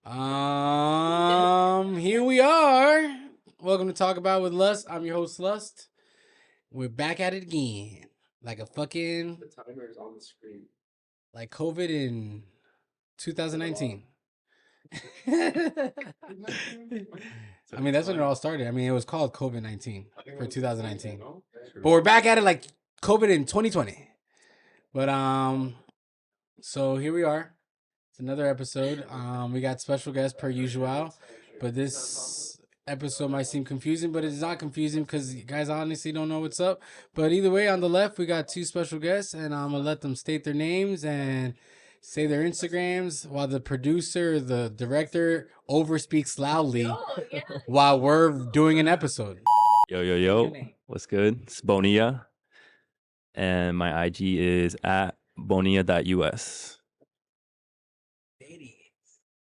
Here we are. Welcome to Talk About with Lust. I'm your host, Lust. We're back at it again. Like a fucking The timer is on the screen. like COVID in 2019. I mean, that's when it all started. I mean, it was called COVID-19 for 2019. But we're back at it like COVID in 2020. But so here we are. It's another episode. We got special guests per usual, but this episode might seem confusing, but it's not confusing because you guys honestly don't know what's up. But either way, on the left we got two special guests, and I'm gonna let them state their names and say their Instagrams while the producer, the director, overspeaks loudly while we're doing an episode. Yo. What's good? It's Bonilla. And my IG is at bonilla.us.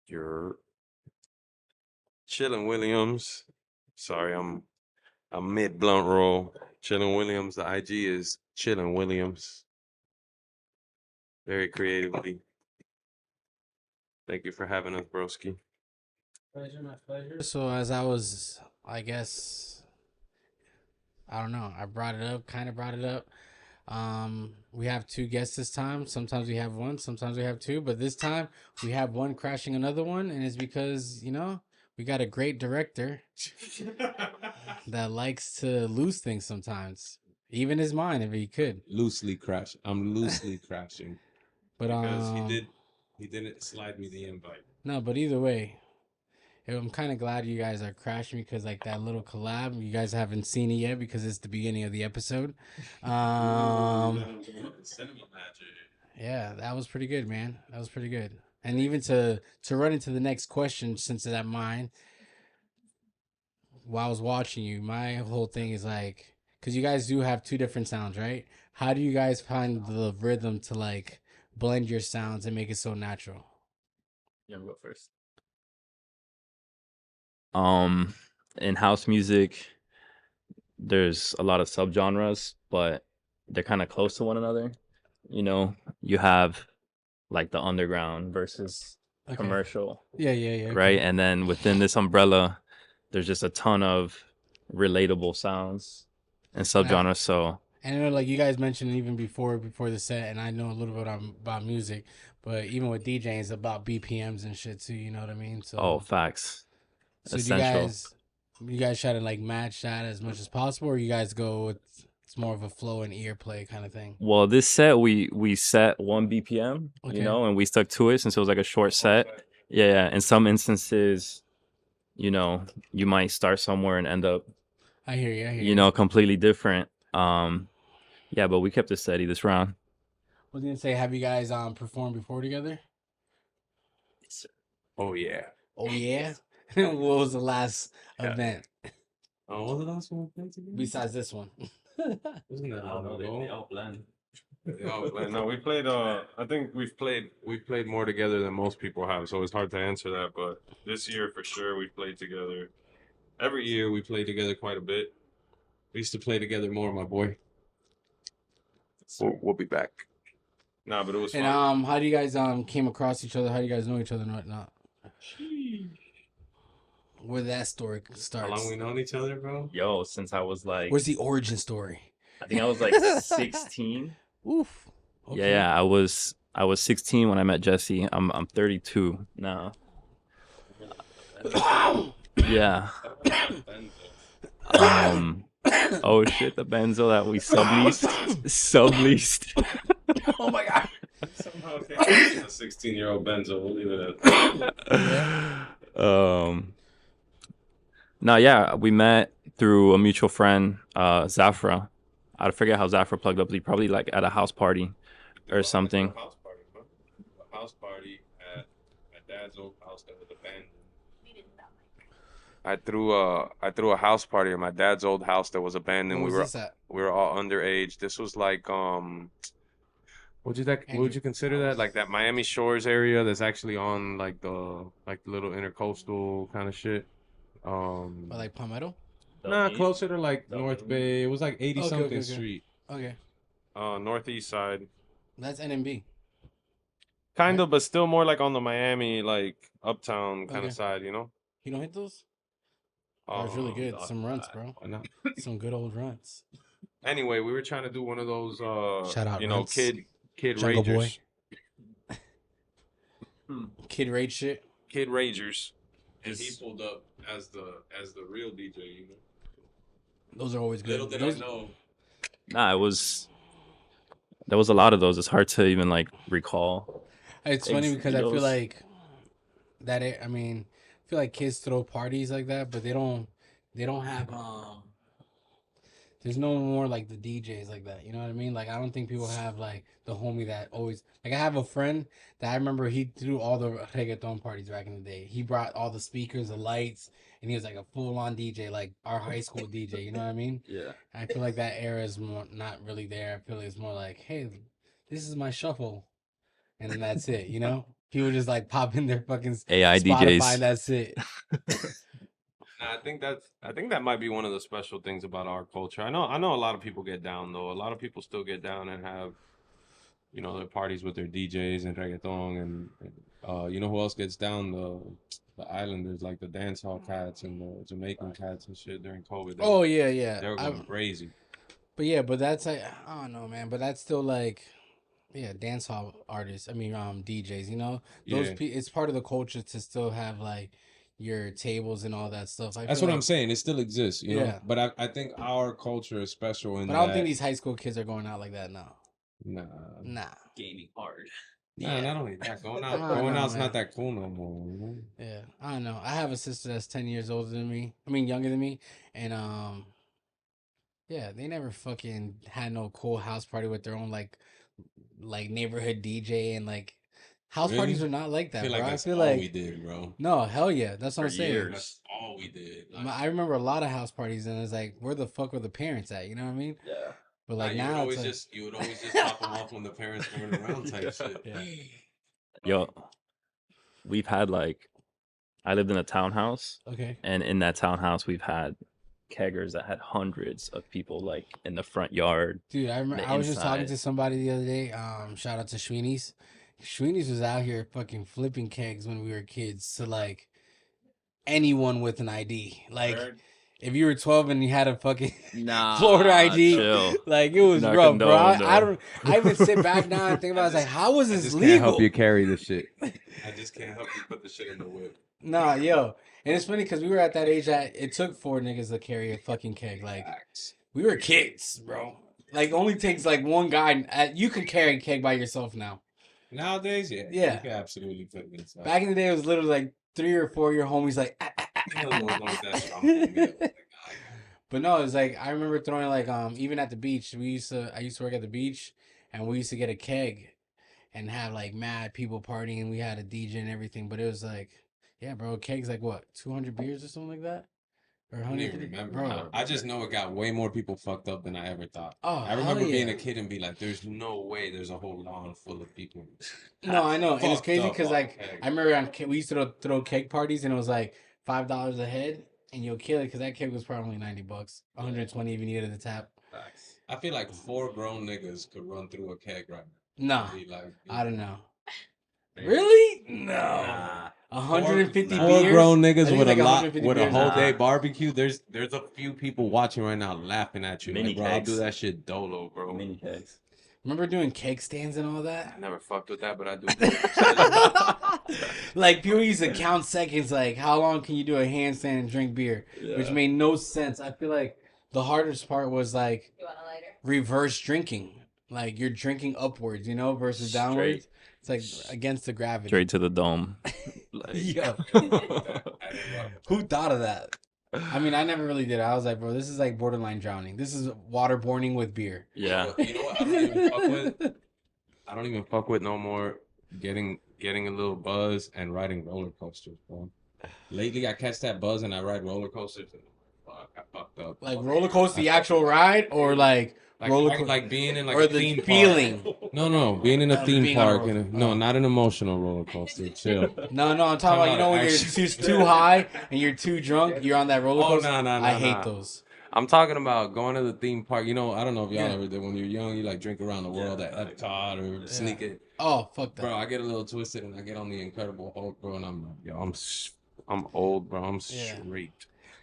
You're Chillin' Williams. Sorry, I'm mid blunt roll. Chillin' Williams. The IG is Chillin' Williams. Very creatively. Thank you for having us, broski. Pleasure, my pleasure. So as I was, I guess, I don't know. I brought it up, kind of brought it up. We have two guests this time. Sometimes we have one, sometimes we have two, but this time we have one crashing another one, and it's because, we got a great director that likes to lose things sometimes. Even his mind, if he could. Loosely crash. I'm loosely crashing. But because he didn't slide me the invite. No, but either way, I'm kind of glad you guys are crashing because like that little collab, you guys haven't seen it yet because it's the beginning of the episode. Cinema magic. Yeah, that was pretty good, man. That was pretty good. And even to run into the next question, since it's at mine, while I was watching you, my whole thing is like, because you guys do have two different sounds, right? How do you guys find the rhythm to like blend your sounds and make it so natural? You want to go first? In house music, there's a lot of subgenres, but they're kind of close to one another. You have like the underground versus commercial, Yeah. right? And then within this umbrella, there's just a ton of relatable sounds and subgenres. So, and I know, like you guys mentioned even before the set, and I know a little bit about music, but even with DJing, it's about BPMs and shit too. You know what I mean? So, facts. So Essential. you guys try to like match that as much as possible, or you guys go with it's more of a flow and ear play kind of thing? Well, this set we set 1 BPM, and we stuck to it since it was like a short set. Yeah. In some instances, you might start somewhere and end up I hear you. Completely different. Yeah, but we kept it steady this round. I was gonna say, have you guys performed before together? Oh yeah. Oh yeah. What was the last event What was the last one we played together? besides this one? Wasn't that long ago? They all blend. No, we played. I think we've played more together than most people have, so it's hard to answer that. But this year, for sure, we played together. Every year, we play together quite a bit. We used to play together more, my boy. We'll be back. Nah, but it was fun. And how do you guys came across each other? How do you guys know each other and whatnot? Where that story starts. How long we known each other, bro? Yo, since I was like, Where's the origin story? I think I was like 16. Oof. Okay. Yeah, I was 16 when I met Jesse. I'm 32 now. Yeah. Oh shit, the benzo that we subleased. Oh my god. Somehow came a 16-year-old Benzo. We'll leave it at that. No, yeah, we met through a mutual friend, Zafra. I forget how Zafra plugged up. Probably like at a house party or something. A house party at my dad's old house that was abandoned. I threw a house party at my dad's old house that was abandoned. What was this at? We were all underage. This was like would you consider that like that Miami Shores area that's actually on like the little intercoastal kind of shit? Or like Palmetto? Nah, closer to like North Bay. It was like 80-something Okay. street. Okay. Northeast side. That's NMB. Kind Right? of, but still more like on the Miami, like uptown kind Okay. of side, you know? You don't hit those? Oh, it's really good. Some runts, bro. Why not? Some good old runts. Anyway, we were trying to do one of those, Shout out you know, runts. kid Jungle Boy. ragers. Kid rage shit. Kid ragers. And he pulled up as the real DJ, you know. Those are always good. Little did Those, I know. Nah, there was a lot of those. It's hard to even like recall. It's funny because I feel those. like that. I mean, I feel like kids throw parties like that, but they don't have there's no more like the DJs like that. You know what I mean? Like I don't think people have like the homie that always like. I have a friend that I remember he threw all the reggaeton parties back in the day. He brought all the speakers, the lights, and he was like a full on DJ, like our high school DJ. You know what I mean? Yeah. I feel like that era is more not really there. I feel like it's more like, hey, this is my shuffle, and then that's it. You know, people just like pop in their fucking AI Spotify, DJs. and that's it. I think that might be one of the special things about our culture. I know a lot of people get down though. A lot of people still get down and have, you know, their parties with their DJs and reggaeton and you know who else gets down? The Islanders, like the dance hall cats and the Jamaican cats and shit during COVID. Oh yeah. They were going crazy. But that's like I don't know, man. But that's still like, yeah, dance hall artists. I mean, DJs. You know, those it's part of the culture to still have like your tables and all that stuff. That's what I'm saying. It still exists, you know. But I think our culture is special in But that. I don't think these high school kids are going out like that now. Nah. Gaming hard. Nah, not only that. Going I don't out's know, not that cool no more. You know? Yeah, I don't know. I have a sister that's 10 years older than me. I mean, younger than me, and yeah, they never fucking had no cool house party with their own like neighborhood DJ and like house Really? parties are not like that, I feel bro. like that's I feel all like we did, bro. no, hell yeah, that's what I'm saying. years. That's all we did. Like, I remember a lot of house parties, and it's like, where the fuck were the parents at? You know what I mean? Yeah. But like you now, would it's like, always just pop them off when the parents weren't around type shit. yeah. Yo, we've had like, I lived in a townhouse, Okay. and in that townhouse we've had keggers that had hundreds of people like in the front yard. Dude, I remember the I was just talking inside. to somebody the other day. Shout out to Sweeney's. Sweeney's was out here fucking flipping kegs when we were kids to like anyone with an ID. Like if you were 12 and you had a fucking Florida ID, chill. like it was Not rough, bro. I condoned, don't. I even sit back now and think about it. I was like, how was this Can't legal? help you carry the shit. I just can't help you put the shit in the whip. Nah, yo. And it's funny because we were at that age that it took 4 niggas to carry a fucking keg. Like we were kids, bro. Like only takes like one guy. You can carry a keg by yourself now. Nowadays, yeah. Yeah. You can absolutely put it inside. Back in the day, it was literally like 3 or 4 of your homies like. But no, it's like I remember throwing like even at the beach. I used to work at the beach, and we used to get a keg, and have like mad people partying. We had a DJ and everything, but it was like, yeah, bro, kegs like what 200 beers or something like that, or I don't 150. even remember. Bro. I just know it got way more people fucked up than I ever thought. Oh, I remember being yeah. a kid and be like, "There's no way there's a whole lawn full of people." No, I know, and it's Fucked crazy up because on like keg. I remember we used to throw keg parties, and it was like $5 a head, and you'll kill it because that keg was probably $90, 120 if you needed the tap. I feel like 4 grown niggas could run through a keg right now. Nah, Be like, I don't know. Really? No. Nah. 150 4 beers. grown I niggas think with like a 150 with a beers. whole Nah. day barbecue. There's a few people watching right now laughing at you. Mini Like, bro, I'll kegs. do that shit dolo, bro. Mini kegs. Remember doing keg stands and all I that? never fucked with that, but I do. Like people used to count seconds, like how long can you do a handstand and drink beer, which made no sense. I feel like the hardest part was like You want a lighter? reverse drinking, like you're drinking upwards, versus downwards. It's like against the gravity. Straight to the dome. Like, Yo, who thought of that? I mean, I never really did. I was like, bro, this is like borderline drowning. This is waterboarding with beer. yeah. You know what? I don't even fuck with. I don't even fuck with no more getting a little buzz and riding roller coasters, bro. Lately, I catch that buzz and I ride roller coasters. And, fuck, I fucked up. Like roller coaster, the actual ride, or like roller coaster, like being in like or a the theme feeling. park. No, being in a theme being on a park. roller- No, not an emotional roller coaster. Chill. No, I'm talking about when you're too high and you're too drunk. You're on that roller Oh, coaster. no, I hate those. I'm talking about going to the theme park. I don't know if y'all ever did when you're young. You like drink around the world at Epcot or sneak it. Oh, fuck that. Bro, I get a little twisted and I get on the Incredible Hulk, bro, and I'm like, yo, I'm old, bro. I'm Yeah. straight.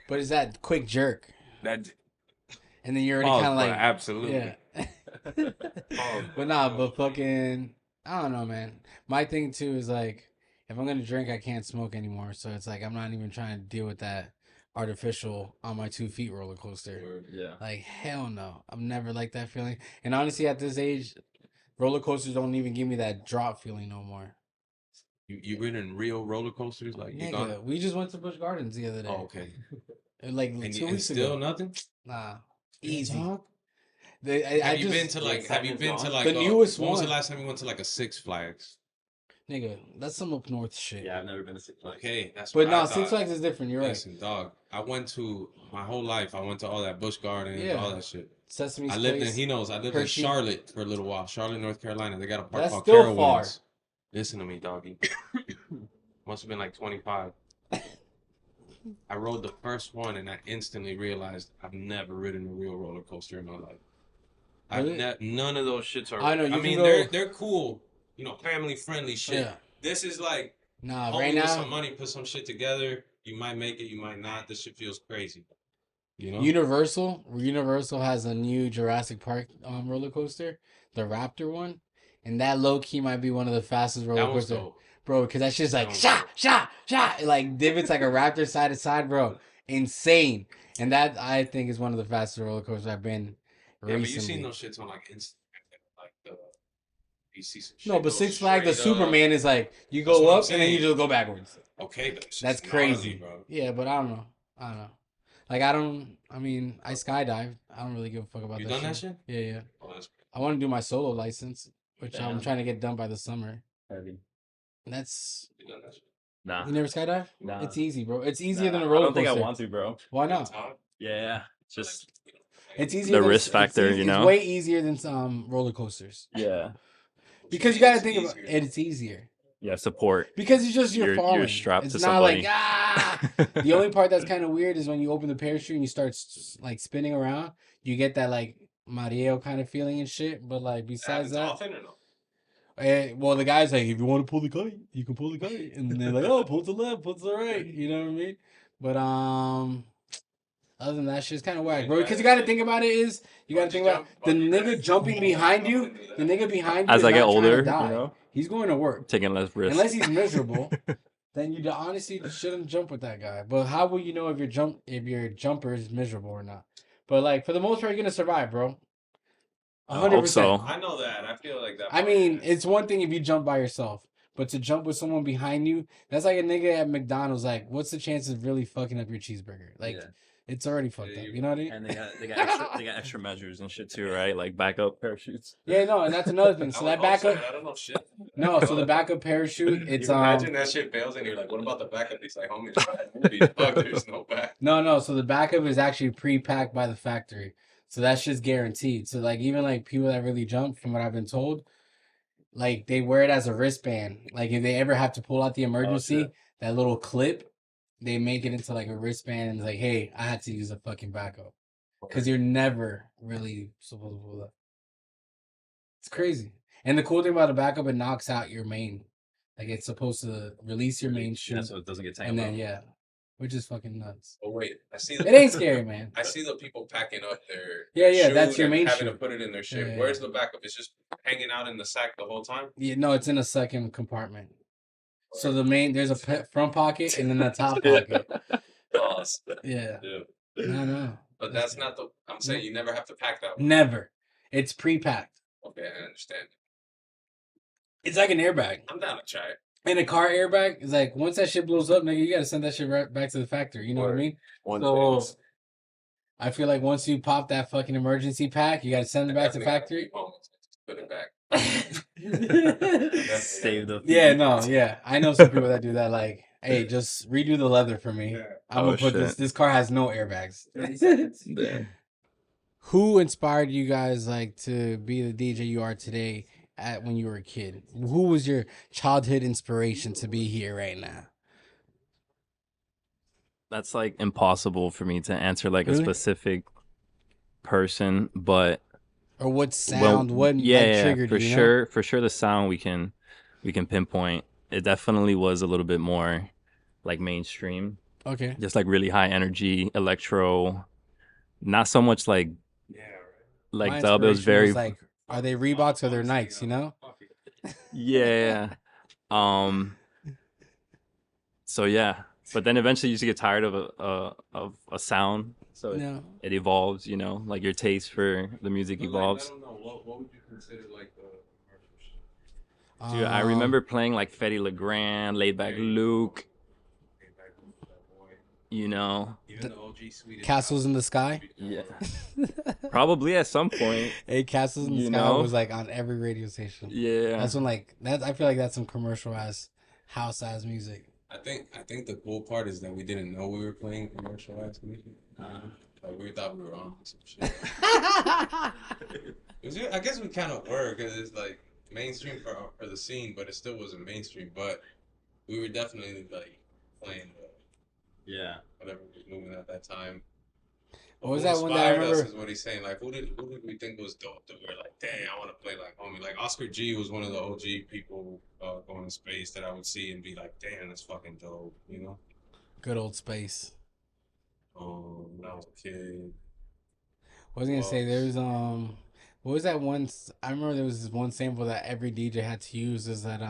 But it's that quick jerk, That and then you're already pause, kind of bro, like, absolutely. yeah. Pause, But nah, but fucking, I don't know, man. My thing too is like, if I'm gonna drink, I can't smoke anymore. So it's like I'm not even trying to deal with that artificial on my 2 feet roller coaster. Yeah. Like hell no, I'm never like that feeling. And honestly, at this age, roller coasters don't even give me that drop feeling no more. You ridden real roller coasters? Like you gone? Nigga, we just went to Busch Gardens the other day. Oh, okay. Like And, 2 and weeks still ago. nothing? Nah, Real easy. talk? I Have you just been to like? Have you been to like? The newest when was one. the last time you went to like a Six Flags? Nigga, that's some up north shit. Yeah, I've never been to Six Flags. Okay, that's But what I no, thought. Six Flags is different. You're right. Listen, dog. I went to my whole life. I went to all that Busch Gardens, Yeah. all that shit. Sesame I lived Place. in. He knows. I lived Hershey. in Charlotte for a little while. Charlotte, North Carolina. They got a park That's called still Carowinds. far. Listen to me, doggy. Must have been like 25. I rode the first one and I instantly realized I've never ridden a real roller coaster in my life. Really? None of those shits are. I know, you I can mean, go- they're cool. You know, family friendly shit. Yeah. This is like Nah, homie right with now, some money, put some shit together. You might make it, you might not. This shit feels crazy. You know? Universal has a new Jurassic Park roller coaster, the Raptor one, and that low key might be one of the fastest roller That one's coasters, dope. bro. Because that shit's like That one's shot, it like divots like a raptor side to side, bro. Insane, and that I think is one of the fastest roller coasters I've been Yeah, but you recently. seen those shits on like Instagram, like you see some shit. No, but go Six Flags, the straight up. Superman is like you That's go what I'm up and then you saying. just go backwards. Okay, but it's That's just crazy, gnarly, bro. Yeah, but I don't know. Like I mean, I skydive. I don't really give a fuck about You that done shit. that shit? Yeah, yeah. Oh, that's I want to do my solo license, which I'm Damn. trying to get done by the summer. Heavy. And that's you done that shit. Nah. you never skydive? Nah. It's easy, bro. It's easier Nah, than a roller I don't coaster. think I want to, bro. Why not? Top? Yeah. Just It's easier. The than, risk factor, it's, you It's know? way easier than some roller coasters yeah. because you got to It's think about easier. it. It's easier Yeah, support. because it's just you're falling. strapped it's to not somebody. like The only part that's kind of weird is when you open the parachute and you start like spinning around. You get that like mareo kind of feeling and shit. But like besides that, Often or no? well, the guy's like, if you want to pull the kite, you can pull the kite, and then they're like, oh, pull to the left, pull to the right. You know what I mean? But other than that, shit's kind of whack, bro. Because you got to think about it is you got to think about the nigga jumping behind you. The nigga behind you As is I get not trying to older, die. you know? He's going to work. Taking less risks. Unless he's miserable, then you honestly shouldn't jump with that guy. But how will you know if your jumper is miserable or not? But like for the most part, you're gonna survive, bro. I hope so. I know that. I feel like that. I mean, it's one thing if you jump by yourself, but to jump with someone behind you, that's like a nigga at McDonald's. Like, what's the chance of really fucking up your cheeseburger? Like, Yeah. it's already fucked up. You know what I mean? And they got extra measures and shit too, right? Like backup parachutes. Yeah, no, and that's another thing. So that backup, I don't know shit. no, so the backup parachute, it's You imagine that shit fails and you're like, what about the backup? He's like, homie, it's bad movie. Fuck, there's no back. No. So the backup is actually pre-packed by the factory. So that shit's guaranteed. So like even like people that really jump, from what I've been told, like they wear it as a wristband. Like if they ever have to pull out the emergency, shit. that little clip, they make it into like a wristband and it's like, hey, I had to use a fucking backup. Because you're never really supposed to pull that. It's crazy. And the cool thing about a backup, it knocks out your main. Like it's supposed to release your main shoe. Yeah, so it doesn't get And tangled then up. yeah. Which is fucking nuts. Oh wait, I see. It ain't scary, man. I see the people packing up their Yeah, shoe that's your and main having shoe. to put it in their shit. Yeah. Where's the backup? It's just hanging out in the sack the whole time. Yeah, no, it's in a second compartment. So the main, there's a front pocket and then a top pocket. Awesome. Yeah. Yeah. No. But that's not the. I'm saying you never have to pack that one. Never. It's pre-packed. Okay, I understand. It's like an airbag. I'm down to try it. And a car airbag is like, once that shit blows up, nigga, you gotta send that shit right back to the factory. You know what I mean? So I feel like once you pop that fucking emergency pack, you gotta send it back to the factory. Put it back. Save the Yeah, no, yeah. I know some people that do that. Like, hey, just redo the leather for me. Yeah. I'm gonna put shit. this car has no airbags. Yeah. Who inspired you guys like to be the DJ you are today when you were a kid? Who was your childhood inspiration to be here right now? That's like impossible for me to answer like Really? a specific person, but Or what sound? What triggered for you? sure, for sure. The sound we can pinpoint. It definitely was a little bit more like mainstream, Okay. just like really high energy electro. Not so much like My dub. It was inspiration very was like, are they Reeboks or they're Nikes? You know? yeah. So yeah, but then eventually you just get tired of a sound. So No. it evolves. You know, like your taste for the music evolves. I don't know. What would you consider like the commercial shit? Dude, I remember playing like Fetty Legrand, Laid Back Luke. You know, Even the OG Swedish Castles in the Sky. yeah, probably at some point. Hey, Castles in the You Sky know? was like on every radio station. Yeah, That's when like that. I feel like that's some commercial ass house ass music. I think the cool part is that we didn't know we were playing commercial ass music. Like we thought we were on some shit. I guess we kind of were because it's like mainstream for the scene, but it still wasn't mainstream. But we were definitely like playing yeah. whatever was moving at that time. What was Who that one that I inspired us remember? is what he's saying. Like who did we think was dope that we were like, damn, I want to play like homie. Like Oscar G was one of the OG people going to space that I would see and be like, damn, that's fucking dope. You know. Good old space. When I was a kid. What was I gonna say? There's what was that one? I remember there was this one sample that every DJ had to use. Is that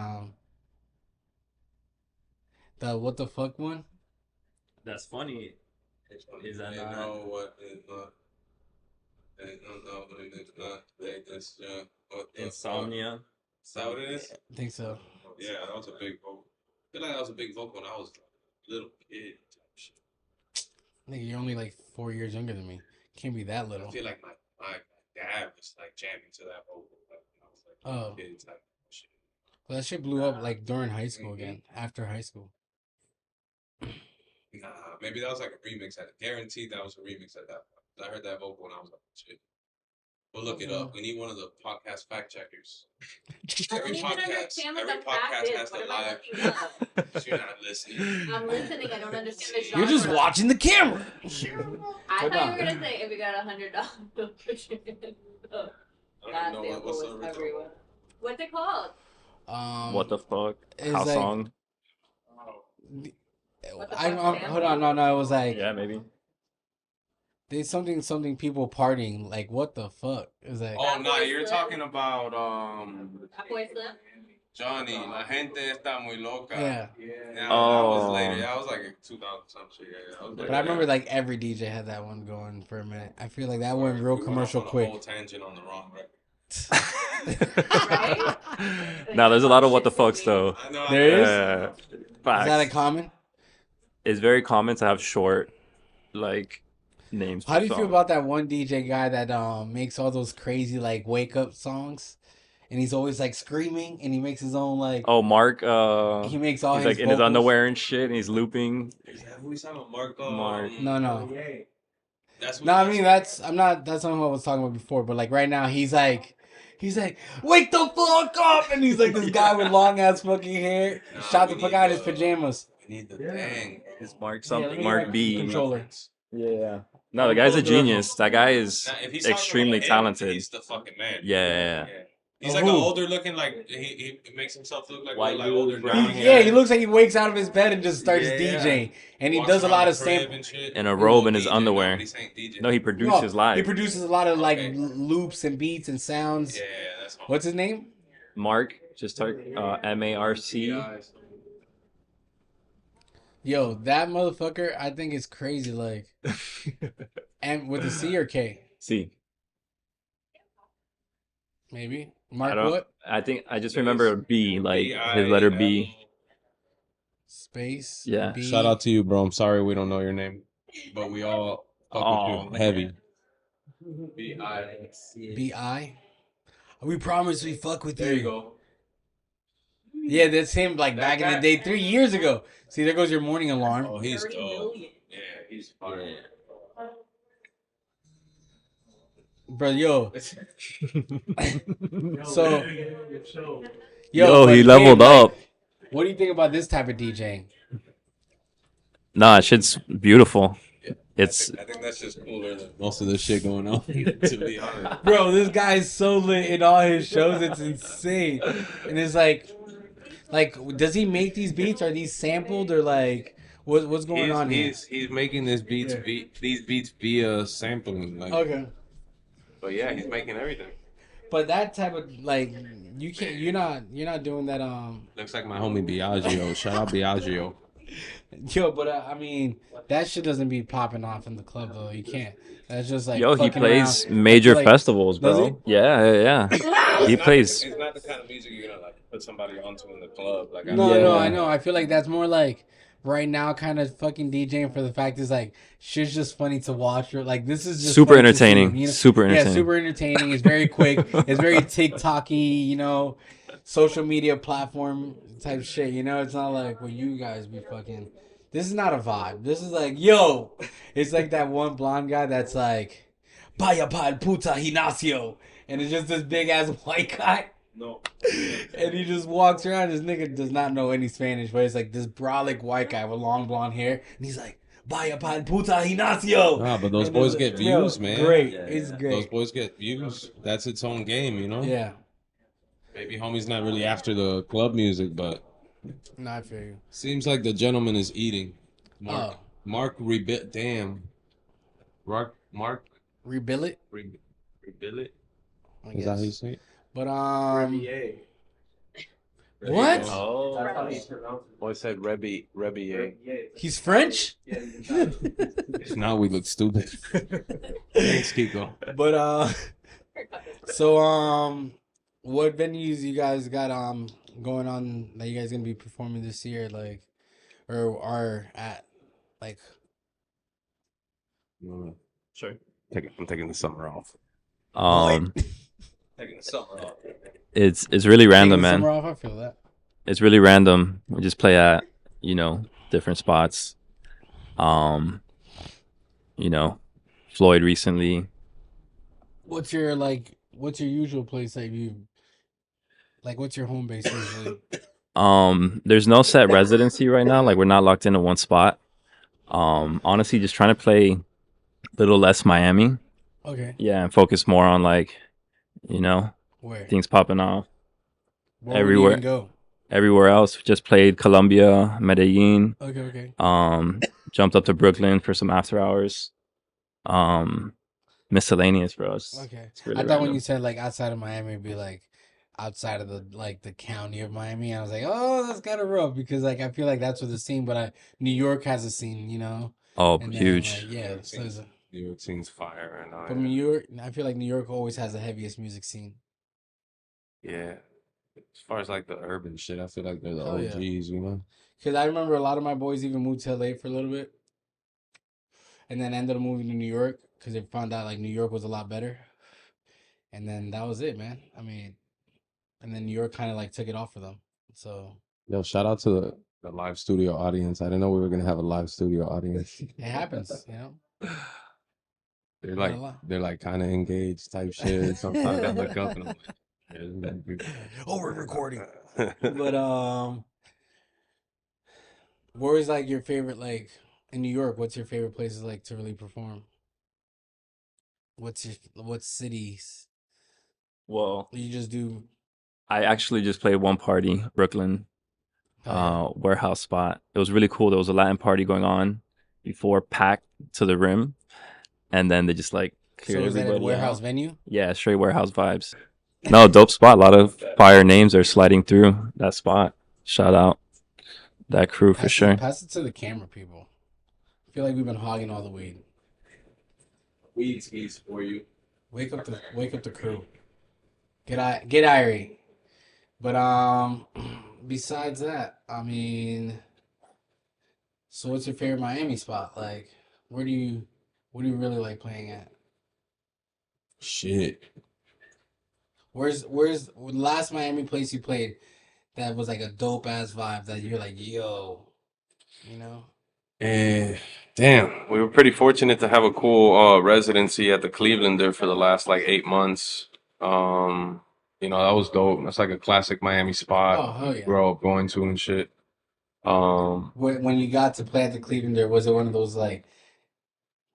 the what the fuck one? That's funny. Is that They not? know what is not. They don't know what it's not. They just what the Insomnia. fuck. Is that what it is? I think so. Yeah, that was a big vocal. I feel like that was a big vocal when I was a little kid. Type shit. Nigga, you're only like 4 years younger than me. Can't be that I little. feel like my dad was like jamming to that vocal like, when I was like a Oh. little kid type shit. Well, that shit blew up like during high school again. After high school. Nah, maybe that was like a remix. I guaranteed that was a remix at that point. I heard that vocal when I was like, shit. We'll look it up. We need one of the podcast fact checkers. I don't even understand what the fact podcast is. has What the am I live. looking up? You're not listening. I'm listening. I don't understand the genre. You're just watching the camera. I thought you were gonna say if we got $100. I don't know what's the original. Everyone. What's it called? What the fuck? It's House like- song? What the I'm, fuck, hold on, no, it was like Yeah, maybe. there's something people partying like what the fuck? It was like Oh no, you're talking about Boy Slim? Johnny. La gente está muy loca. yeah. Yeah, that Oh. was later. Yeah, I was like in 2000 some shit. Yeah, I was But I remember like every DJ had that one going for a minute. I feel like that went real commercial on a quick. whole tangent on the wrong record. Right? No, there's a lot of what the fucks though. I know. There is? Facts. Is that a common? It's very common to have short, like, names. How per do you feel song. about that one DJ guy that makes all those crazy like wake up songs, and he's always like screaming, and he makes his own like Oh, Mark. he makes all He's his like in his vocals. underwear and shit, and he's looping. Is that who he's talking about? Mark. Mark. No. That's No, I mean that's not what I was talking about before, but like right now he's like, wake the fuck up, and he's like this guy with long ass fucking hair, Nah, shot the we fuck need out of his the- pajamas. We need the thing. It's Mark Yeah, something. let me Mark write B. controller. Yeah. No, the guy's a genius. That guy is Now, if he's talking extremely about him, talented. He's the fucking man. Yeah. He's Oh, like who? an older looking, like he makes himself look like White like dude, older brown brown hair. He looks like he wakes out of his bed and just starts Yeah. DJing, and he Walks does a around lot the of crib sample. and shit. In a robe in his DJ, underwear. No, he's saying DJ. No, he produces live. He produces a lot of like Okay. loops and beats and sounds. Yeah, that's all. What's his name? Mark, just type MARC. Yo, that motherfucker, I think is crazy. Like, and with a C or K, See, maybe. I Mark don't. what? I think I just remember B, like his letter B. Space. Yeah. B. Shout out to you, bro. I'm sorry we don't know your name, but we all fuck Oh, with you heavy. B.I. We promise we fuck with you. go. Yeah, that's him. Like back in the day, 3 years ago. See, there goes your morning alarm. Oh, he's 30 dope. million. Yeah, he's fire. Bro, yo. So, Yo, he but leveled Gabe, like, up. what do you think about this type of DJing? Nah, shit's beautiful. It's I think that's just cooler than most of the shit going on. To be honest, Bro, this guy is so lit in all his shows. It's insane. And it's like, does he make these beats? Are these sampled or like, what's going on here? he's making these beats these beats via sampling. Like, Okay. but yeah, he's making everything. But that type of like, you can't. You're not doing that. Looks like my homie Biagio. Shout out Biagio. Yo, but I mean, that shit doesn't be popping off in the club though. You can't. That's just like yo, he fucking plays around. major Like, festivals, does bro. Yeah. He plays. It's not the kind of music you're gonna like put somebody onto in the club. Like, No, Yeah. I know. I feel like that's more like right now, kind of fucking DJing for the fact is like shit's just funny to watch. Or like this is just Super funny to see, entertaining. you know? Super Yeah, entertaining. super entertaining. It's very quick. It's very TikToky, you know, social media platform type shit. You know, it's not like what you guys be fucking. This is not a vibe. This is like, yo, it's like that one blonde guy that's like, Vaya pal puta gimnasio, and it's just this big ass white guy. no. And he just walks around. This nigga does not know any Spanish, but it's like this brolic white guy with long blonde hair, and he's like, "Vaya pal puta gimnasio." Nah, but those And boys it's get like, views, yo, man. Great, Yeah, it's yeah. great. Those boys get views. That's its own game, you know. Yeah, Maybe homie's not really after the club music, but no, I feel you. seems like the gentleman is eating. Oh, Mark Rebit. Damn. Mark rebuild it. Rebillet. I Is that how you guess. say it? But There you what? go. Oh. Boy said Rebier. He's French. Now we look stupid. Thanks, Kiko. But so what venues you guys got going on that you guys gonna be performing this year, like, or are at, like? Sure. I'm taking the summer off. Taking the summer off. It's really random, Taking the man. summer off, I feel that. It's really random. We just play at, different spots. Floyd recently. What's your usual place that you like? What's your home base usually? There's no set residency right now. Like, we're not locked into one spot. Honestly, just trying to play a little less Miami. Okay, Yeah, and focus more on where? things popping off. Where everywhere. would you even go? Everywhere else, just played Colombia, Medellin. Okay. Jumped up to Brooklyn for some after hours. Miscellaneous, bro. Okay. It's really I thought when random. you said like outside of Miami, it'd be like outside of the county of Miami. I was like, oh, that's kind of rough because like I feel like that's what the scene, but New York has a scene, you know. Oh, And then, huge. like, yeah. So New York scene's fire right now. but New York, I feel like New York always has the heaviest music scene. Yeah. As far as like the urban shit, I feel like they're the Oh, yeah. OGs, you know? Because I remember a lot of my boys even moved to LA for a little bit, and then ended up moving to New York because they found out like New York was a lot better. And then that was it, man. I mean, and then New York kind of like took it off for them. So Yo, shout out to the live studio audience. I didn't know we were gonna have a live studio audience. it happens, you know. They're Not like a lot. they're like kind of engaged type shit. Sometimes I look up and I'm like, Oh, we're recording. But where is like your favorite, like in New York? What's your favorite places like to really perform? What cities? Well, You just do. I actually just played one party, Brooklyn, warehouse spot. It was really cool. There was a Latin party going on before, packed to the rim, and then they just like So cleared is that a everybody warehouse out. venue? Yeah, straight warehouse vibes. No, dope spot. A lot of fire names are sliding through that spot. Shout out that crew for sure. Pass it to the camera, people. I feel like we've been hogging all the weed. weed skis for you. Wake up the crew. Get Irie. But besides that, I mean, so what's your favorite Miami spot? Like, what do you really like playing at? Shit. Where's the last Miami place you played that was like a dope ass vibe that you're like, yo, you know? And damn, we were pretty fortunate to have a cool residency at the Clevelander for the last like 8 months. That was dope. That's like a classic Miami spot. Oh hell yeah! Grow up going to and shit. When you got to play at the Cleveland, there was it one of those like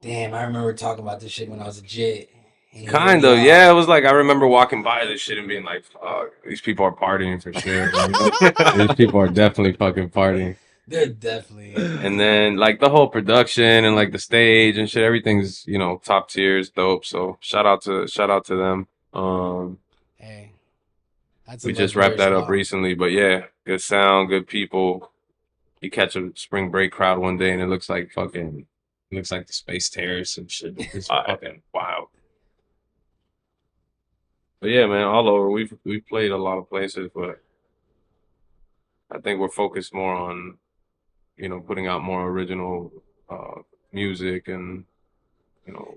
Damn, I remember talking about this shit when I was a jit. And you Kind were of, young. yeah. It was like I remember walking by this shit and being like, "Fuck, these people are partying for sure." These people are definitely fucking partying. They're definitely. And then like the whole production and like the stage and shit, everything's top tier, is dope. So shout out to them. Hey, that's We a just legendary wrapped that up spot. recently, but yeah, good sound, good people. You catch a spring break crowd one day and it looks like the Space Terrace and shit. It's fucking wild. But yeah, man, all over. We've played a lot of places, but I think we're focused more on putting out more original music and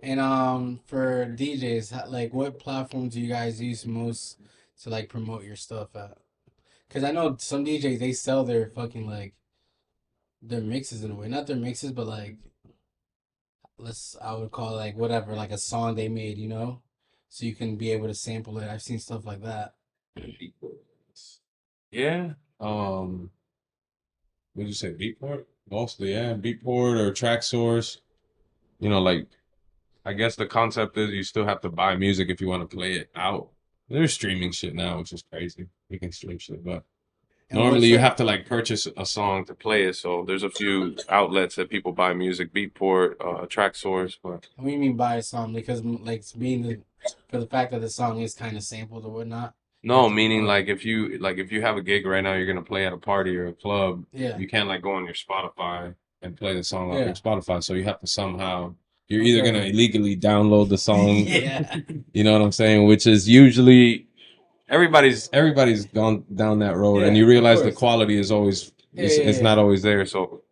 And for DJs, like what platforms do you guys use most to like promote your stuff at? Because I know some DJs they sell their fucking like their mixes in a way, not their mixes, but like I would call it like whatever, like a song they made, so you can be able to sample it. I've seen stuff like that. Yeah. Would you say Beatport? Mostly, yeah. Beatport or Track Source. Like I guess the concept is you still have to buy music if you want to play it out. There's streaming shit now, which is crazy. You can stream shit, but And normally you what's have to like purchase a song to play it. So there's a few outlets that people buy music, Beatport, Track Source, but What do you mean buy a song? Because like for the fact that the song is kind of sampled or whatnot. no, meaning like if you have a gig right now, you're gonna play at a party or a club. Yeah. You can't like go on your Spotify and play the song off Yeah. your Spotify. So you have to somehow you're either gonna illegally download the song. Yeah. You know what I'm saying? Which is usually everybody's gone down that road, Yeah, and you realize of the course. quality is always it's not always there. So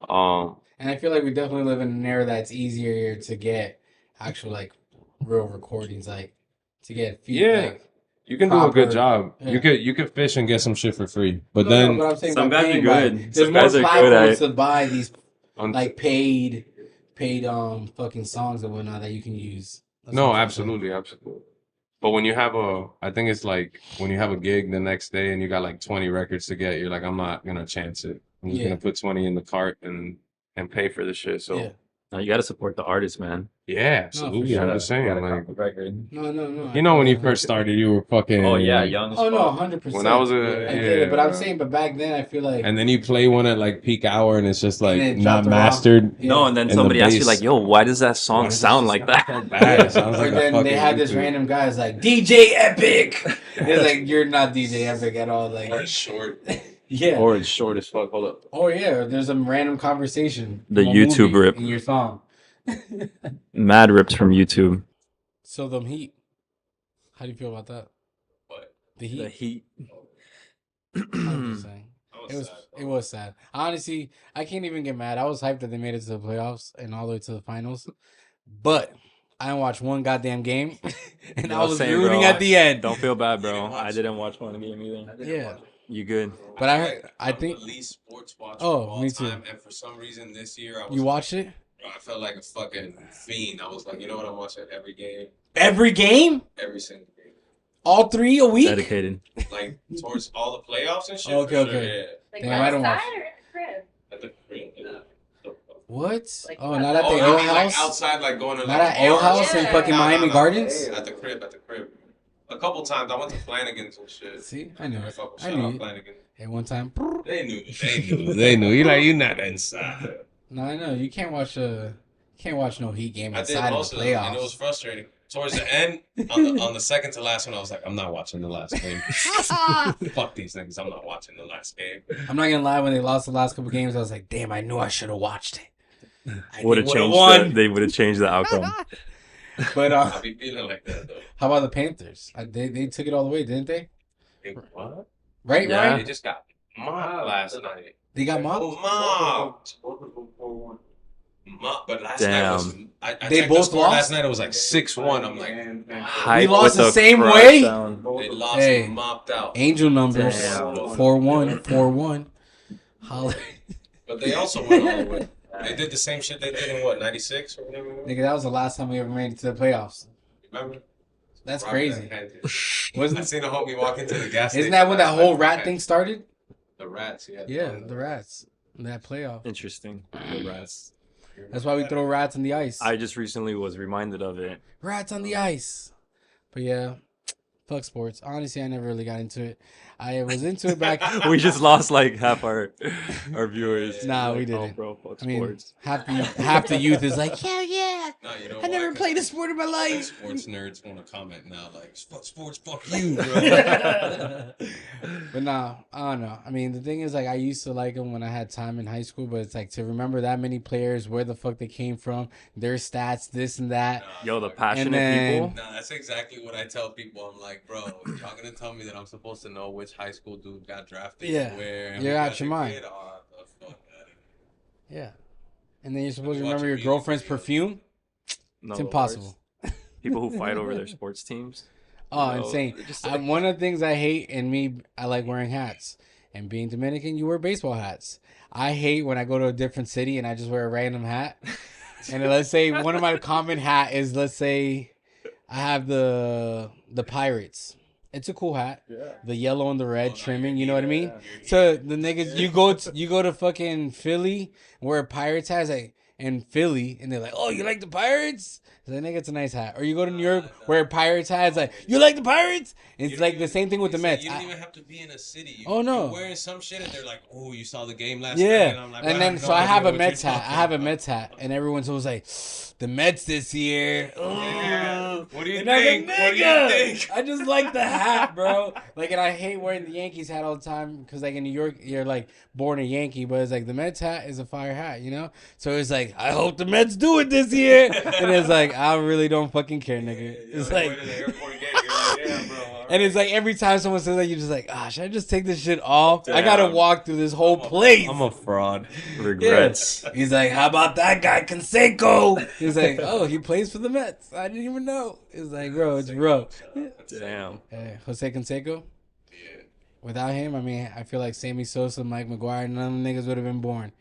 And I feel like we definitely live in an era that's easier to get actual like real recordings, like to get like, you can do a good proper- job. yeah. You could fish and get some shit for free, but No, then but I'm saying some by guys are paying good. There's Some more guys are good platforms at- to buy these un- like paid fucking songs and whatnot that you can use. That's no, what I'm saying. absolutely. But when you have I think it's like when you have a gig the next day and you got like 20 records to get, you're like, I'm not gonna chance it. I'm just Yeah. gonna put 20 in the cart and pay for the shit. So Yeah. No, you got to support the artist, man. yeah, absolutely. sure. I'm just saying, like, record. No. you know when you first started, you were fucking Oh yeah, young. As Oh no, fuck. 100%. when I was I get it, but I'm saying, but back then I feel like and then you play one at like peak hour, and it's just like then not drop the mastered. Yeah. No, and then And the somebody asks you bass. like, "Yo, why does that song Why does it sound like that?" Bad. It sounds or like a then they fucking had this YouTube. random guy is like DJ Epic. It's like you're not DJ Epic at all. Like short. yeah. Or it's short as fuck. Hold up. Oh yeah, there's a random conversation. The from a YouTube movie rip. in your song. Mad rips from YouTube. So the Heat. How do you feel about that? What? The Heat. The Heat. I'm just saying. It was sad. Honestly, I can't even get mad. I was hyped that they made it to the playoffs and all the way to the finals. But I didn't watch one goddamn game. And I Yo, was same, rooting bro. at the end. Don't feel bad, bro. I didn't watch one game either. Yeah. You good? But I think the least sports watcher Oh, of all me too. time, and for some reason this year you watched it? I felt like a fucking fiend. I was like, you know what? I'm watching every game, Every game? every single game, All 3 a week? Dedicated. like towards all the playoffs and shit. Okay, for sure, okay. Like Damn, I don't outside watch. or at the crib? Yeah. At the crib, yeah. What? Like, Oh, not at Oh, the you Ale mean like House? outside, like going to Not like at Ale bars? House in Yeah. fucking Miami No. Gardens? At the crib. A couple times I went to Flanagan's and shit. See, I knew it. Shout I out knew it. Flanagan. At one time. They knew. You like you not inside. No, I know. You can't watch no Heat game I did outside of most the of them, playoffs. and it was frustrating. Towards the end, on the second to last one, I was like, I'm not watching the last game. Fuck these niggas, I'm not watching the last game. I'm not gonna lie. When they lost the last couple games, I was like, "Damn, I knew I should have watched it. I Would have would've changed. They would have changed the outcome. But I be feeling like that though. how about the Panthers? They took it all the way, didn't they? What? Right, Yeah. right. They just got mobbed last night. They got mobbed. Mobbed. But last Damn. night was. I They checked the both score lost? last night. It was like 6-1. I'm like, Hype lost with the a same crash way? down. they lost Hey. and mopped out. Angel numbers Damn. 4-1, 4-1. Holla. But they also went all the way. They did the same shit they did in what, 96 or whatever? Nigga, that was the last time we ever made it to the playoffs. Remember? That's Rock crazy. that hand. I Wasn't seen a homie walk into the gas station. Isn't that when that last whole night. rat thing started? The rats, yeah. Yeah, the rats. That playoff. Interesting. The rats. That's why we throw rats on the ice. I just recently was reminded of it. Rats on the ice. But yeah, fuck sports. Honestly, I never really got into it. I was into it back. We just lost like half our viewers. Nah, Like, we oh, didn't. bro, fuck I mean, sports. half the youth is like, hell yeah. No, you know I never played a sport in my life. Sports nerds want to comment now, like, fuck sports, fuck you, bro. But nah, I don't know. I mean, the thing is, like, I used to like them when I had time in high school, but it's like to remember that many players, where the fuck they came from, their stats, this and that. Yo, the fuck. passionate then- people. Nah, that's exactly what I tell people. I'm like, bro, y'all gonna tell me that I'm supposed to know which high school dude got drafted Yeah. where? and You're who out got your the mind. kid? Oh, the fuck outta here. Yeah. And then you're supposed to watch remember a your music girlfriend's video. perfume. No, It's the impossible. worst. People who fight over their sports teams. Oh, No, insane. they're just like- One of the things I hate, and I like wearing hats. And being Dominican, you wear baseball hats. I hate when I go to a different city and I just wear a random hat. And then let's say one of my common hat is, let's say I have the Pirates. It's a cool hat. Yeah. The yellow and the red Oh, no, trimming, you're you know what I heated, mean? yeah. So the niggas, you go to fucking Philly, wear Pirates hats, like, in Philly, and they're like, oh, you like the Pirates? So then nigga, it's a nice hat. Or you go to New York, wear Pirates hats, like, you like the Pirates? And it's like the same thing with the Mets. You don't I- even have to be in a city. Oh, no. You're wearing some shit and they're like, oh, you saw the game last night? Yeah, And I'm like, and bro, then no so I idea have a what you're Mets hat. I talking have a about. Mets hat, and everyone's always like, "The Mets this year." Yeah. What do you And I'm think? like, What do you "Nigga, think?" I just like the hat, bro. Like, and I hate wearing the Yankees hat all the time because, like, in New York, you're like born a Yankee, but it's like the Mets hat is a fire hat, you know. So it's like, I hope the Mets do it this year, and it's like, I really don't fucking care, nigga. It's like. And it's like every time someone says that, you're just like, ah, should I just take this shit off? I gotta Damn. walk through this whole place. I'm a fraud. Regrets. He's like, how about that guy, Canseco? He's like, oh, he plays for the Mets. I didn't even know. It's like, bro, it's bro. Damn. Jose Canseco? Yeah. Without him, I mean, I feel like Sammy Sosa, Mike McGuire, none of them niggas would have been born.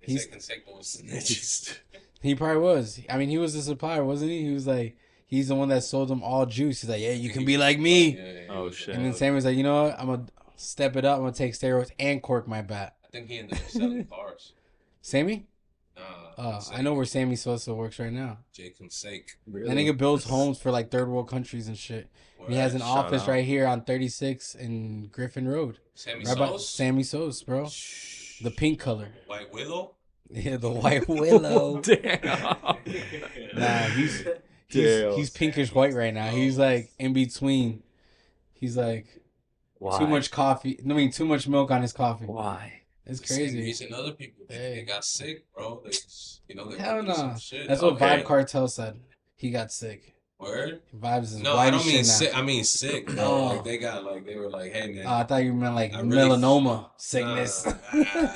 He's Canseco was snitches. He probably was. I mean, he was the supplier, wasn't he? He was like, he's the one that sold them all juice. He's like, yeah, you can be like me. Oh shit. And then Sammy's like, you know what? I'm going to step it up. I'm going to take steroids and cork my bat. I think he ended up selling cars. Sammy? Nah, I know where Sammy Sosa works right now. Jake Canseco. That nigga builds homes for like third world countries and shit. He has an Shout office out. right here on 36 in Griffin Road. Sammy Right by Sos? Sammy Sos, bro. The pink color. White Willow? Yeah, the white willow. Damn. Nah, he's Damn. pinkish white right now. He's like in between. He's like Why? too much coffee. I mean, too much milk on his coffee. Why? It's Crazy. crazy. And other people, Hey. they got sick, bro. They, they Hell went through no. some shit. That's what Okay. Vibe Cartel said. He got sick. Word? Vibes is No, white I don't as mean shit now. sick. I mean sick, bro. Oh. Like they were like, hey man. I thought you meant like I really- melanoma sickness. Nah.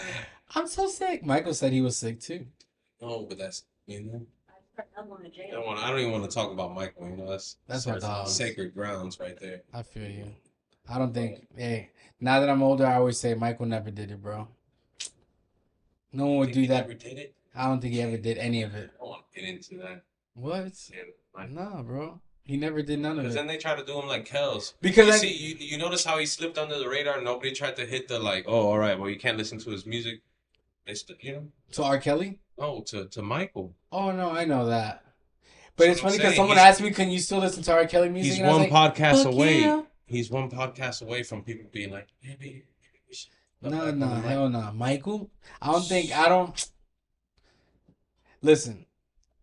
I'm so sick. Michael said he was sick too. No, but that's you know. I'm going to I jail. don't even want to talk about Michael. You know, that's That's my dog. sacred grounds right there. I feel you. I don't think. Hey, now that I'm older, I always say Michael never did it, bro. No one would Think do he that. Never did it. I don't think he ever did any of it. I don't want to get into that. What? Like, Nah, bro. He never did none of because it. then they try to do him like Kels. Because You I, see, you notice how he slipped under the radar. Nobody tried to hit the like. Oh, all right. Well, you can't listen to his music. It's you know. to R. Kelly? No, to Michael. Oh no, I know that. But it's That's what funny I'm because saying. someone He's- asked me, "Can you still listen to R. Kelly music?" He's And I was one like, podcast "Fuck away. yeah." He's one podcast away from people being like, maybe. No, hell no. Michael? I don't. Listen,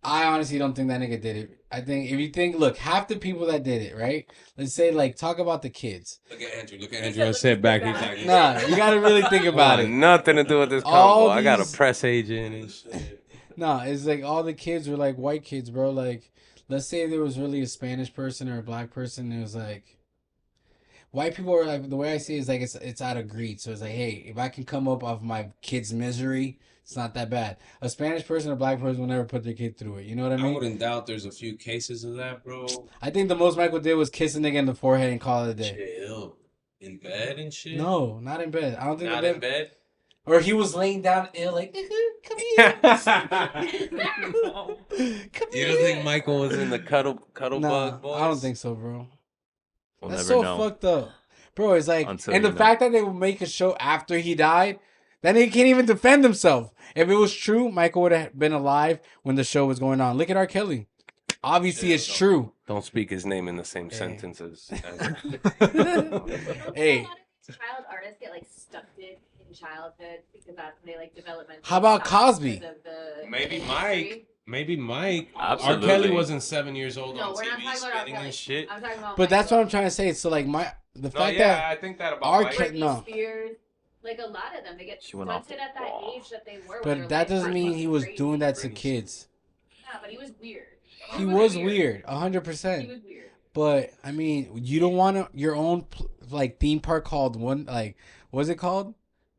I honestly don't think that nigga did it. I think if you think, look, half the people that did it, right? Let's say, like, talk about the kids. Look at Andrew. Look at He Andrew. said, And sit back. He's look like, Nah, you gotta really think about it. Nothing to do with this All combo. I got a these- press agent and shit. Nah, it's like all the kids were like white kids, bro. Like, let's say there was really a Spanish person or a black person. It was like, white people are like, the way I see it is like it's out of greed. So it's like, hey, if I can come up off my kid's misery, it's not that bad. A Spanish person or black person will never put their kid through it. You know what I I mean? wouldn't doubt there's a few cases of that, bro. I think the most Michael did was kiss a nigga in the forehead and call it a day. Chill. In bed and shit? No, not in bed. I don't think Not in in bed. bed? Or he was laying down ill, like, come here. Come You don't think Michael was in the cuddle Nah, bug, boys? I don't think so, bro. We'll That's never so know. fucked up. Bro, it's like, Until and you the know. fact that they would make a show after he died, Then he can't even defend himself. If it was true, Michael would have been alive when the show was going on. Look at R. Kelly. Obviously, it's true. Don't speak his name in the same Hey. sentence as Hey. A lot of these child artists get like stunted in childhood because that's when they like development. How about Cosby? Maybe Mike. Absolutely. R. Kelly wasn't 7 years old No, on we're not TV talking about R. spinning Kelly. and shit. I'm talking about. But that's what I'm trying to say. So like the fact that I think that about R. Mike. Kelly- no. Spears, like a lot of them, they get She went off stunted the at that wall. age that they were. when but their that life doesn't was mean fucking he was crazy. doing that to Britney kids. Yeah, but he was weird. He was weird, He 100%. was weird. But I mean, you don't want your own like theme park called what's it called?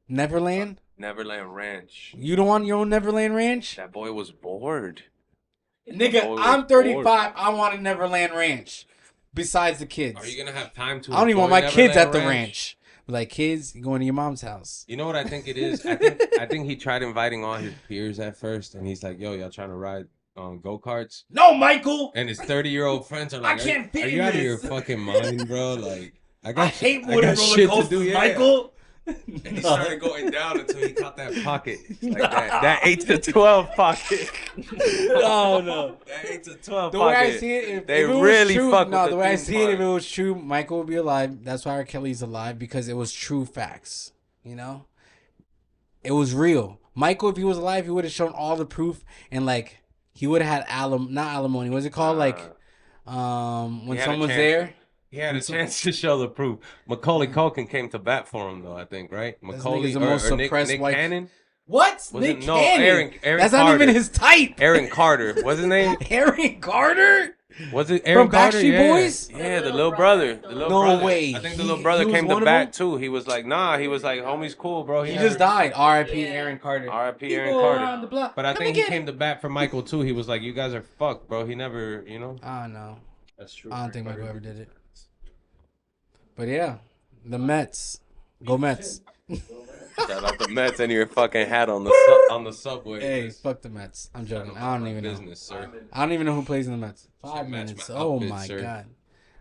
Neverland. Neverland Ranch. You don't want your own Neverland Ranch, That boy was bored. nigga. boy was I'm 35. bored. I want a Neverland Ranch. Besides the kids, Are you gonna have time to? I don't even want enjoy my kids at Neverland the ranch. Like kids, you going to your mom's house. You know what I think it is? I think he tried inviting all his peers at first, and he's like, "Yo, y'all trying to ride go karts?" No, Michael. And his 30-year-old friends are like, can't fit Are in you out of your this." fucking mind, bro? Like, I I hate I wooden got roller shit to coasters, do, yeah." Michael. And he started going down until he caught that pocket, like that 8 to 12 pocket. No. That 8 to 12 The way I pocket. see it, if They it was really true, fuck no, with the the way I theme see it, if park. it was true, Michael would be alive. That's why R. Kelly's alive, because it was true facts. You know, it was real. Michael, if he was alive, he would have shown all the proof, and like he would have had not alimony. What's it called? Like, when he had a someone's chance. there. He had a chance to show the proof. Macaulay Culkin came to bat for him, though. I think, right? Macaulay nigga's the most or Nick suppressed white- Cannon. What? Was Nick it- no, Cannon. Aaron That's Carter. not even his type. Aaron Carter. What's his name? Aaron Carter Was it Aaron from Carter? Backstreet Yeah. Boys. Yeah, the little brother. The little No brother. way. I think the He- little brother he was came one to of bat them? too. He was like, nah. He was like, homie's cool, bro. He never- just died. R.I.P. Yeah. Aaron Carter. R.I.P. Aaron People Carter. on the block. But I Let me think he get came it. to bat for Michael too. He was like, you guys are fucked, bro. He never, I don't know. That's true. I don't think Michael ever did it. But yeah, the Mets. Go Mets. Shout out the Mets and your fucking hat on the subway. Hey, fuck the Mets. I'm joking. I don't even know. Business, sir. I don't even know who plays in the Mets. 5 Match minutes. my Oh outfit, my sir.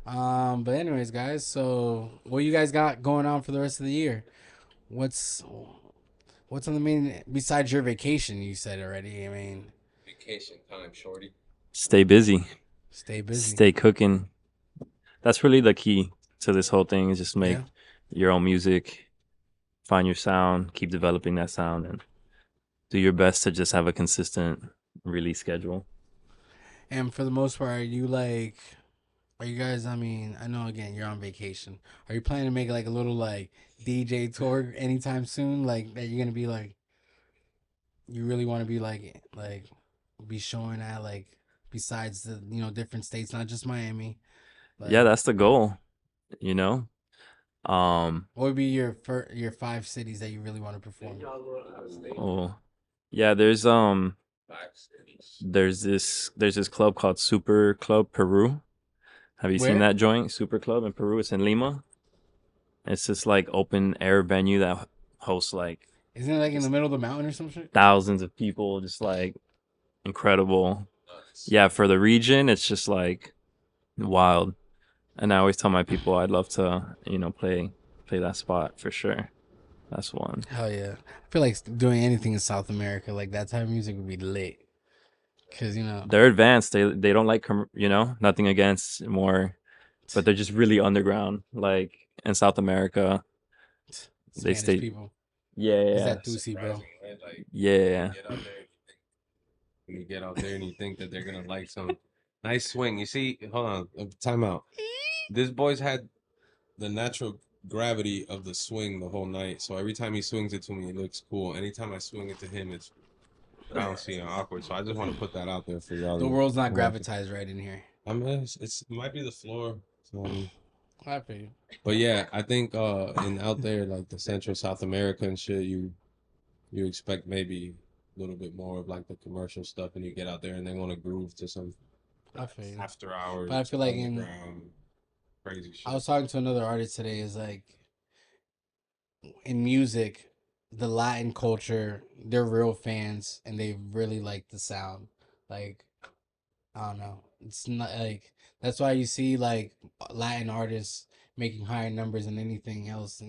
god. But anyways, guys. So what you guys got going on for the rest of the year? What's on the main besides your vacation? You said already. I mean, Vacation time, shorty. Stay busy. stay busy. Stay cooking. That's really the key to this whole thing, is just make Yeah. your own music, find your sound, keep developing that sound, and do your best to just have a consistent release schedule. And for the most part, are you guys, I mean, I know again you're on vacation. Are you planning to make like a little like DJ tour anytime soon? Like that you're gonna be like, you really want to be like be showing at like besides the different states, not just Miami. Like, Yeah, that's the goal, you know? what would be your 5 cities that you really want to perform? Oh, yeah, there's this club called Super Club Peru. Have you seen Where? that joint? Super Club in Peru. It's in Lima. It's this like open air venue that hosts like Isn't it like in the middle of the mountain or some shit? thousands of people, just like incredible. Yeah, for the region, it's just like wild. And I always tell my people I'd love to, play that spot for sure. That's one. Hell yeah! I feel like doing anything in South America like that type of music would be lit. Cause They're advanced. They don't like nothing against more, but they're just really underground. Like in South America, they Spanish stay. people. Yeah, Is yeah, that Ducey, bro? Like, yeah. you get out there and you think that they're gonna like some nice swing. You see, hold on, time out. This boy's had the natural gravity of the swing the whole night. So every time he swings it to me, it looks cool. Anytime I swing it to him, it's bouncy and awkward. So I just want to put that out there for y'all. The world's not who like it. gravitas right in here. I mean, it might be the floor. So, I feel you. but yeah, I think in out there like the Central South America and shit, you expect maybe a little bit more of like the commercial stuff, and you get out there and they want to groove to some I feel you. after hours. But I feel like in- underground, crazy shit. I was talking to another artist today. Is like in music, the Latin culture, they're real fans and they really like the sound. Like I don't know, it's not like that's why you see like Latin artists making higher numbers than anything else.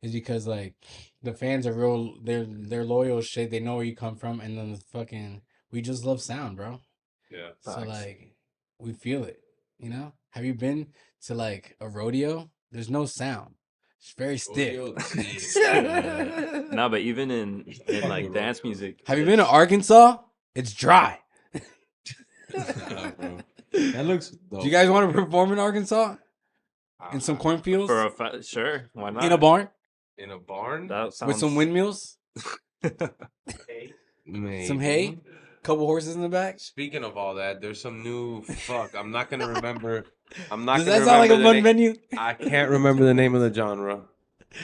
is because like the fans are real. They're loyal as shit. They know where you come from, and then the fucking we just love sound, bro. Yeah. So Facts. like we feel it. You know? Have you been to like a rodeo? There's no sound. It's very stiff. No, but even in like dance music. Have you been to it's- Arkansas? It's dry. Nah, bro. That looks dope. Do you guys want to perform in Arkansas? In some cornfields? For sure, why not? In a barn? in a barn? That sounds With some windmills? Maybe. Some hay? Couple horses in the back? Speaking of all that, there's some new fuck. I'm not gonna remember. I'm not Does gonna that sound like a remember the fun name. venue? I can't remember the name of the genre.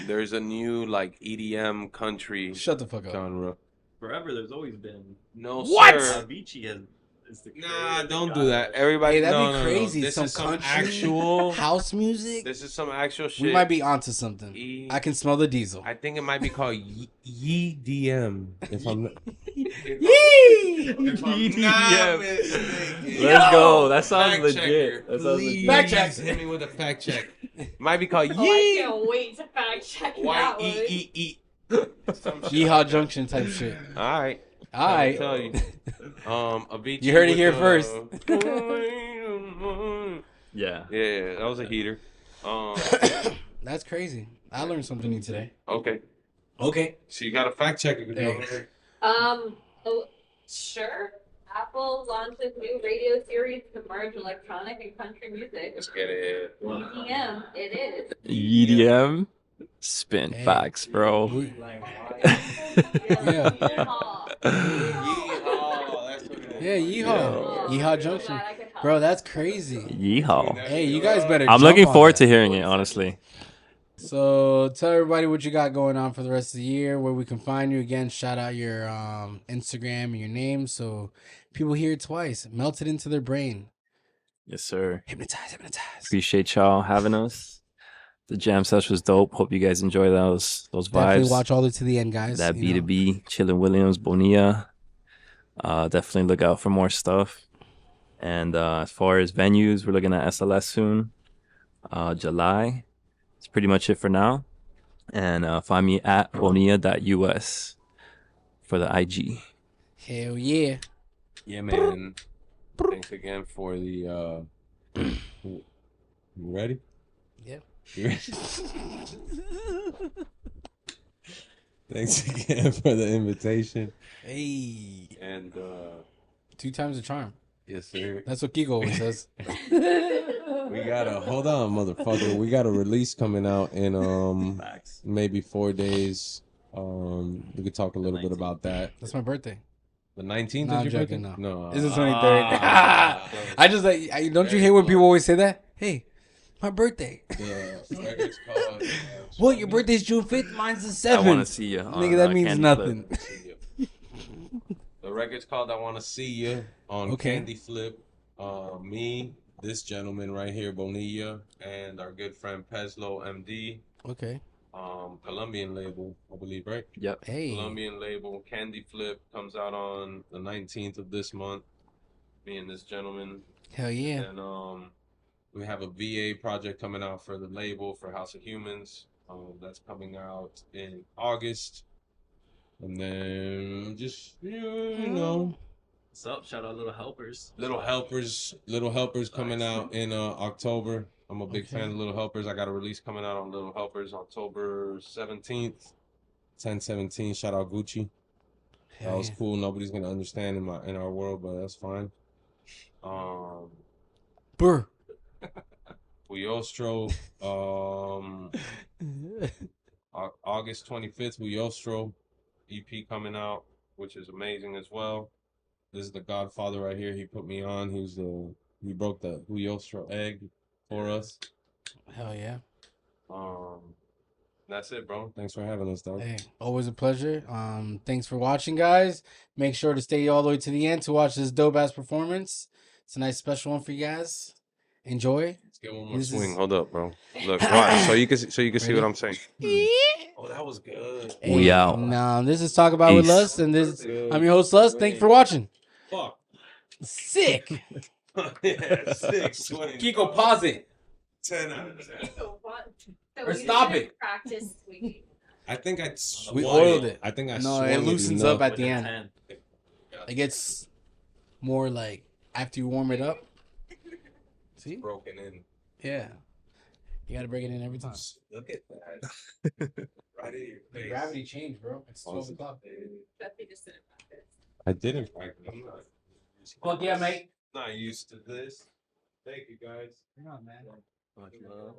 There's a new like EDM country Shut the fuck up. genre. Forever, there's always been. No, What? sir. Avicii is the Nah, don't do that. Everybody, Hey, that'd no, be no, crazy. No. This Some is some country actual. house music? This is some actual shit. We might be onto something. E- I can smell the diesel. I think it might be called EDM. If I'm not. Yee! If I'm EDM. not mistaken. Let's go. That sounds Fact legit. checker, That sounds please legit. Fact check. hit me with a fact check. Might be called Oh, I Yee. can't wait to fact check that one. Y-E-E-E. Some shit Yeehaw like that. Junction type shit. All right. All right. tell you. Avicii You heard it with here the- first. Yeah. Yeah, that was a heater. That's crazy. I learned something new today. Okay. Okay. So you got a fact checker. Hey. Oh, sure. Apple launches new radio series to merge electronic and country music. Let's get it. EDM, it is. EDM. Spin Hey. facts, bro. We- Yeah. Yeehaw, that's what it is. Yeah, yeehaw. Yeehaw Junction. Glad I could help. Bro, that's crazy. Yeehaw. Hey, you guys better I'm jump looking on forward that. to hearing it, honestly. So tell everybody what you got going on for the rest of the year, where we can find you. Again, shout out your Instagram and your name so people hear it twice. Melt it into their brain. Yes, sir. Hypnotize. Appreciate y'all having us. The jam session was dope. Hope you guys enjoy those Definitely vibes. watch all the way to the end, guys. That you know. B2B, Chillin' Williams, Bonilla. Definitely look out for more stuff. And as far as venues, we're looking at SLS soon. July. That's pretty much it for now. And find me at bonilla.us for the IG. Hell yeah. Yeah, man. Thanks again for the. You ready? Yep. You ready? Thanks again for the invitation. Hey. And 2 times the charm. yes, sir. That's what Kiko always says. We got a hold on, motherfucker. We got a release coming out in maybe 4 days. We could talk a little bit about that. That's my birthday. The 19th No, is I'm your joking, birthday? no. No. It's the 23rd. I just like, don't you hate when people always say that? Hey, my birthday. The record's called. What? Your birthday's June 5th? Mine's the 7th. I want to see you. Nigga, that means nothing. The record's called "I Want to See You" on Okay. Candy Flip. Me, this gentleman right here, Bonilla, and our good friend Peslo, MD. Okay. Colombian label, I believe, right? Yep. Hey. Colombian label, Candy Flip comes out on the 19th of this month. Me and this gentleman, Hell yeah. and we have a VA project coming out for the label for House of Humans. That's coming out in August. And then just you know, What's up? Shout out Little Helpers. Little Helpers coming out in October. I'm a big Okay. fan of Little Helpers. I got a release coming out on Little Helpers October 17th. 10/17. Shout out Gucci. That Hell was yeah. cool. Nobody's gonna understand in our world, but that's fine. Brr. Uyostro, August 25th, Uyostro EP coming out, which is amazing as well. This is the Godfather right here. He put me on. He broke the Uyostro egg for us. Hell yeah. That's it, bro. Thanks for having us, dog. Hey, always a pleasure. Thanks for watching, guys. Make sure to stay all the way to the end to watch this dope ass performance. It's a nice special one for you guys. Enjoy. Let's get one more This swing. is- Hold up, bro. Look, watch, so you can see Ready? what I'm saying. Oh, that was good. We out. Now, this is Talk About with Peace. Lust, and this I'm your host, Lust. Thank you for watching. Fuck. Sick. Yeah, 6 swing. Kiko, pause it. 10 out of 10. So what? So Or we stop didn't it. Practice sweet. I think I We swung oiled it. I think I No, swung it loosens up enough. at the end. It gets more like after you warm it up. See? Broken in. Yeah. You gotta break it in every time. Look at that. Right in your The face. gravity changed, bro. It's 12 o'clock. Jeffy just didn't practice. I didn't practice. I'm not. Fuck yeah, mate. Not used to this. Thank you guys. Hang on, man. Much love.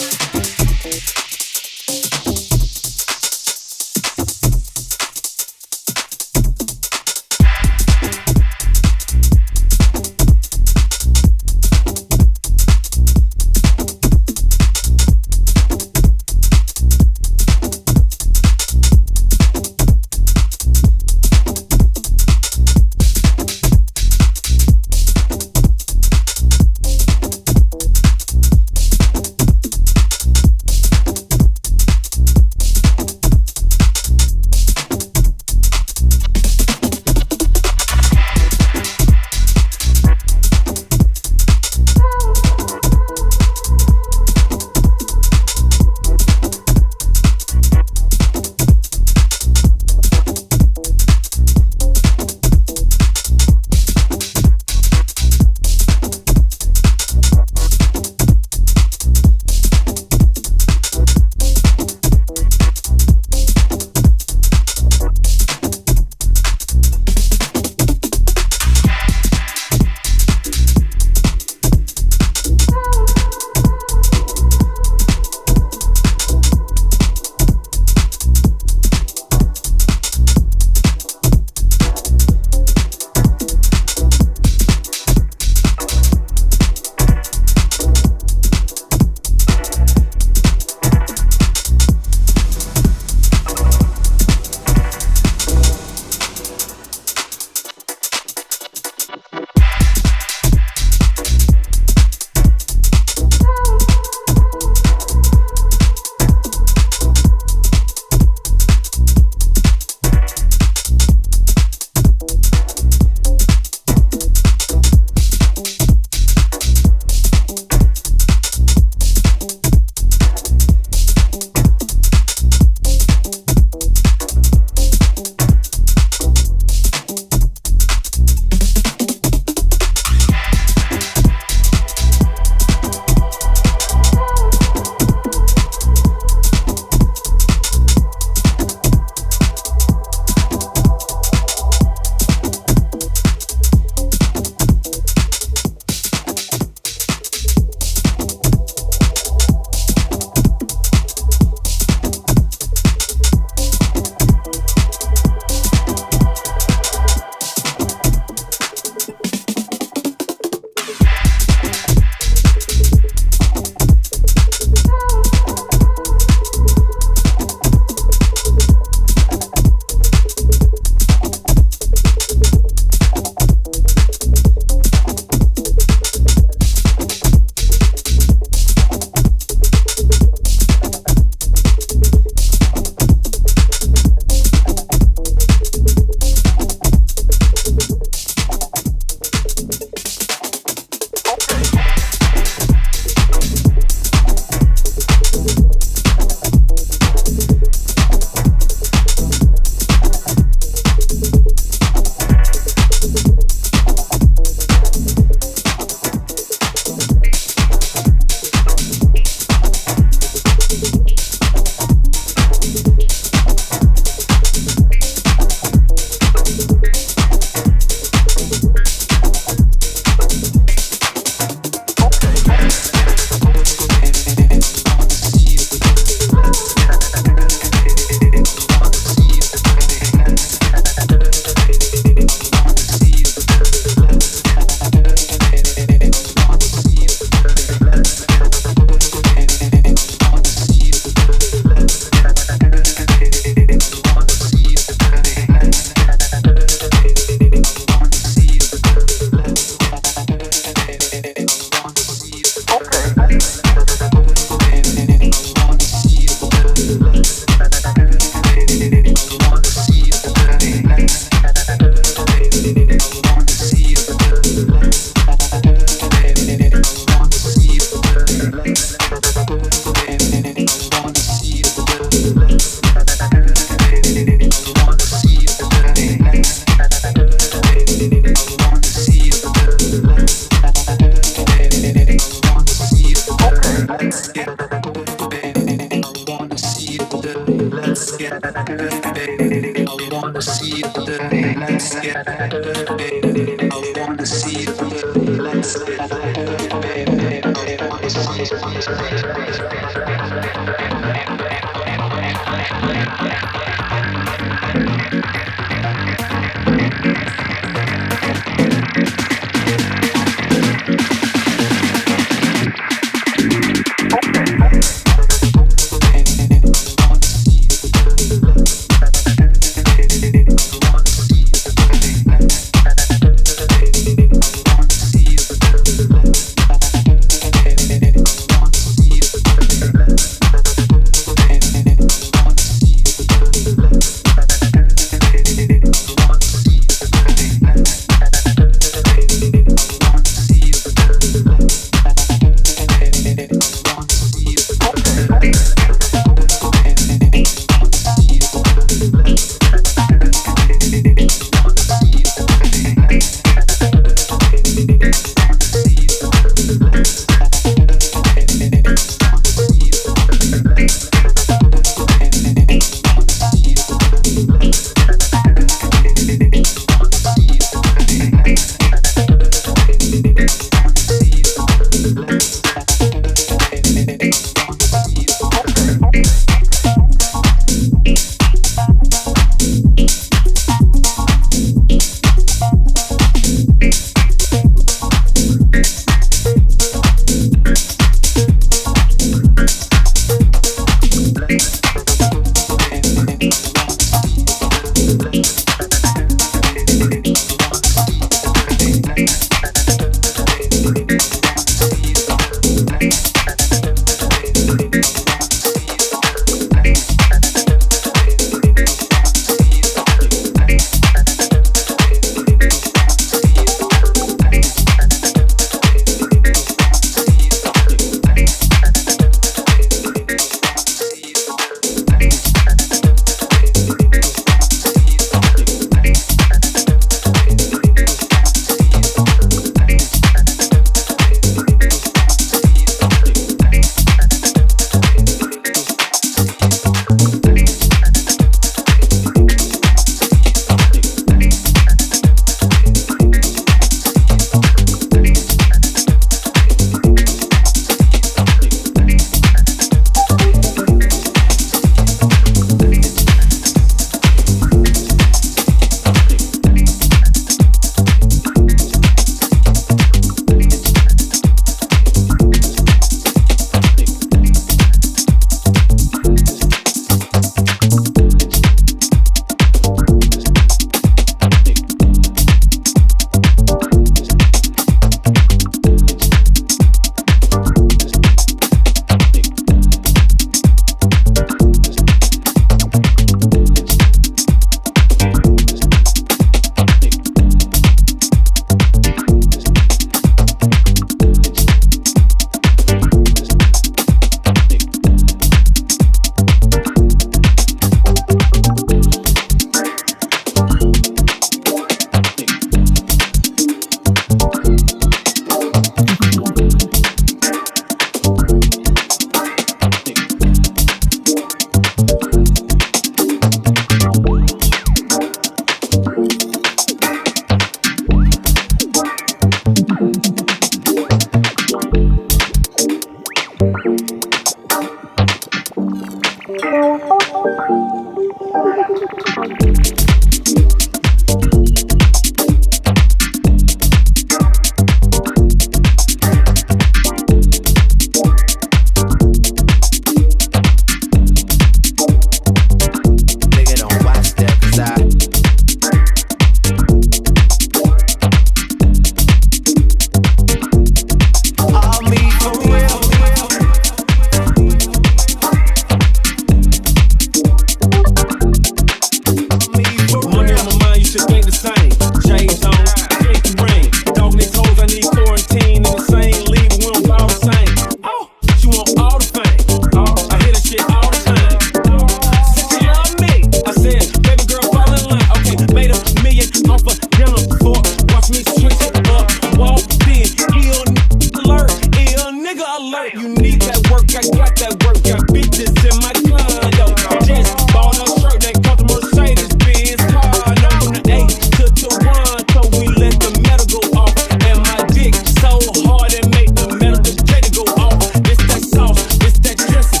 you need that work, I got that work. Got bitches in my condo. Just bought a shirt that comes from Mercedes-Benz car. No, from the A to Toronto, we let the metal go off. And my dick so hard it make the metal detector go off. It's that sauce, it's that dressing.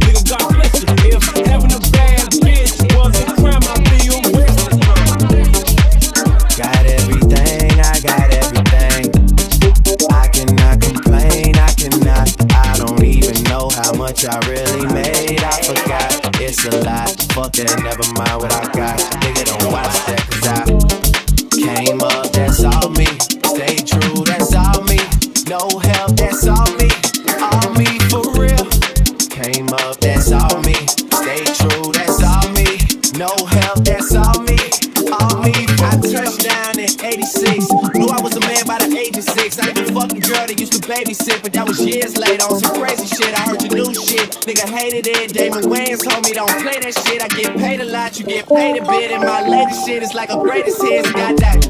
Nigga, God bless you. If having a bad bitch was a crime, I'd be arrested. Got everything, I got everything. I cannot complain, I don't even know how much I really made. I forgot, it's a lot. Fuck that, never mind what I got. Nigga, don't watch that, cause I came up, that's all me. Stay true, that's all me. No help, that's all me. All me for real. Came up, that's all me. Stay true, that's all me. No help, that's all me. All me. I touched down in 86. Knew I was a man by the age of 6. I ain't a fucking girl that used to babysit, but that was years later on some crazy shit. I heard your new shit. Nigga hated it. Damon Wayans told me don't play that shit. I get paid a lot, you get paid a bit. And my latest shit is like a greatest hits. Goddamn.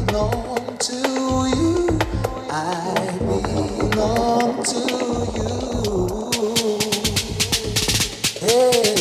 belong to you. I to you. Hey.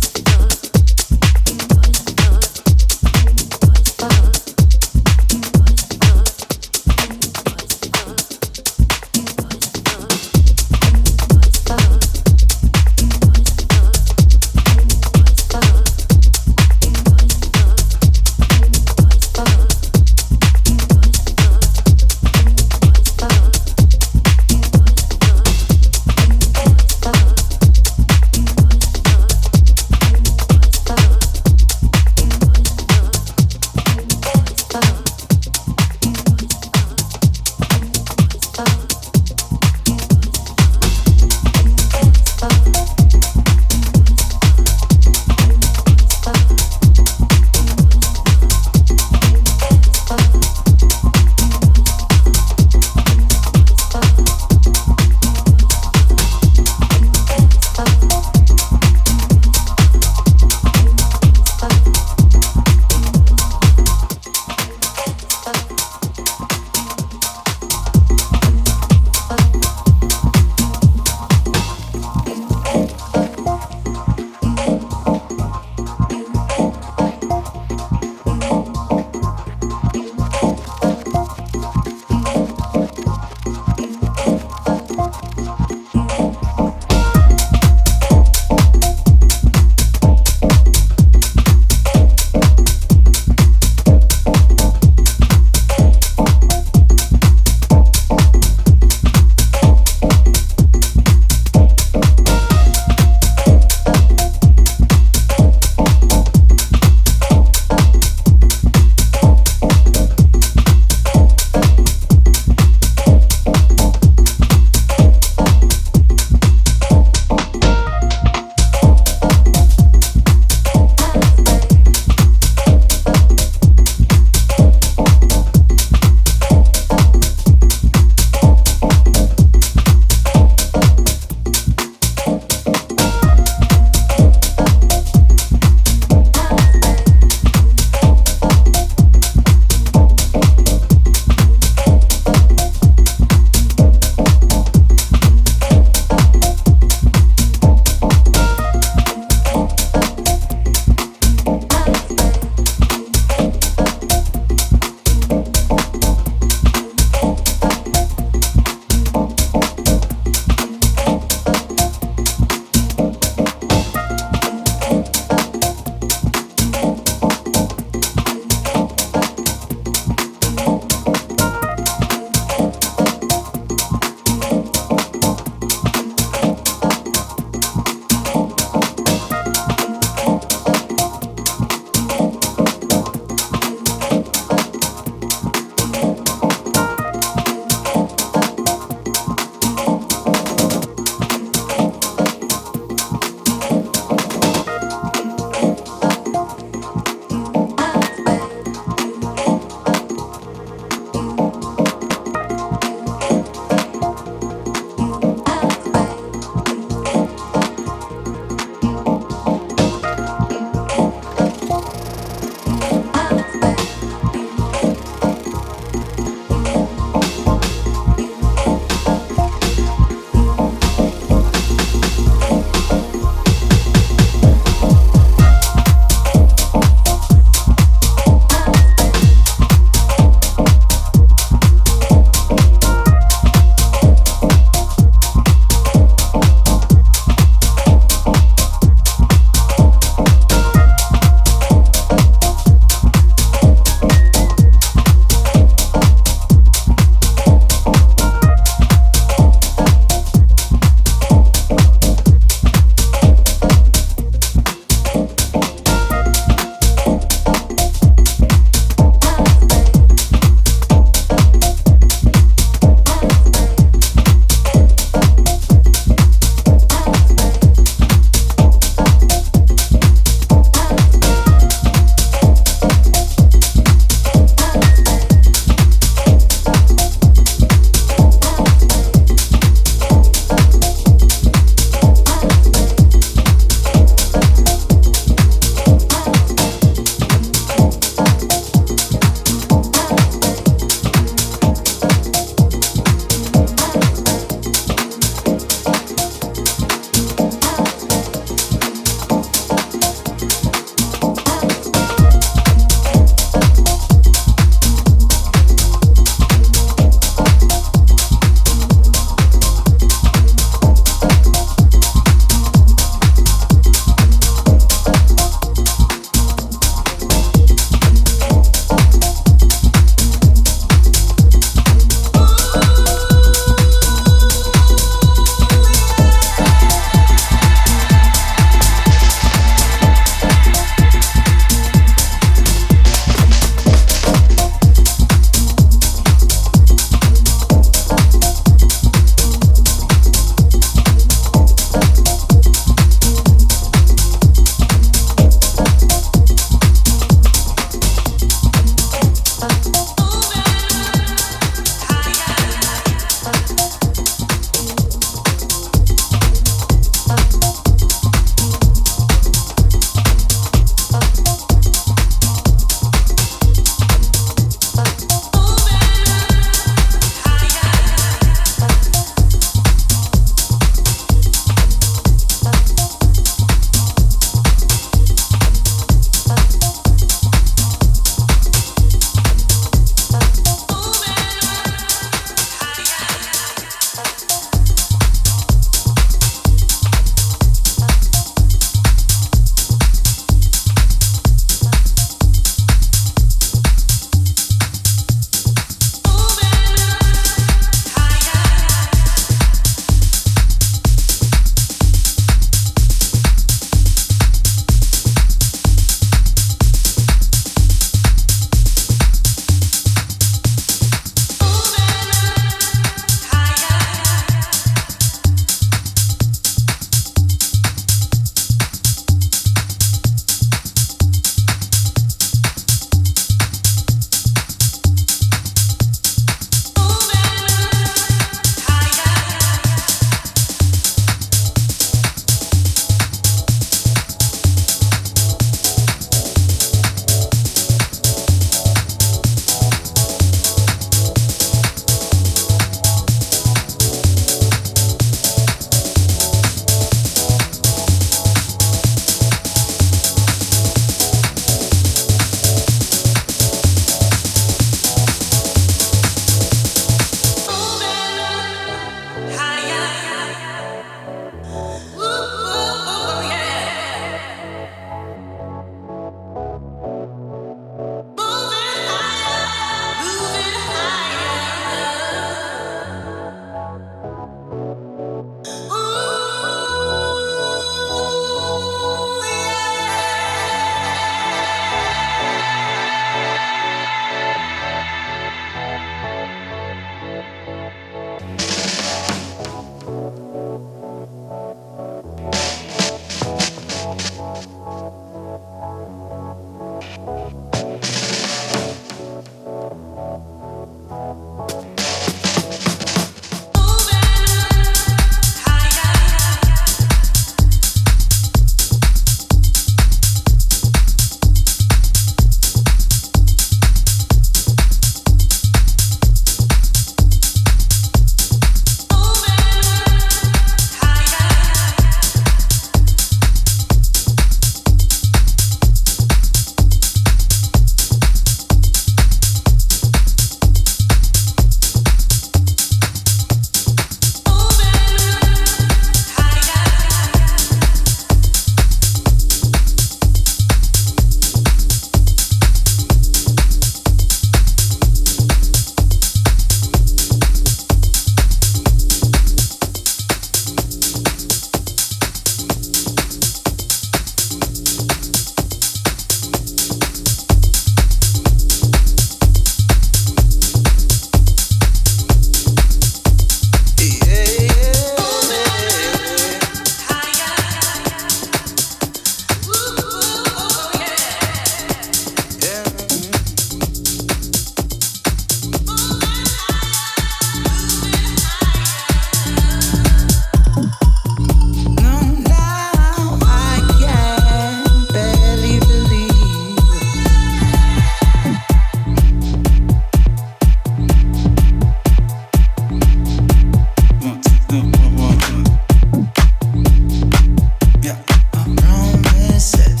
promise it.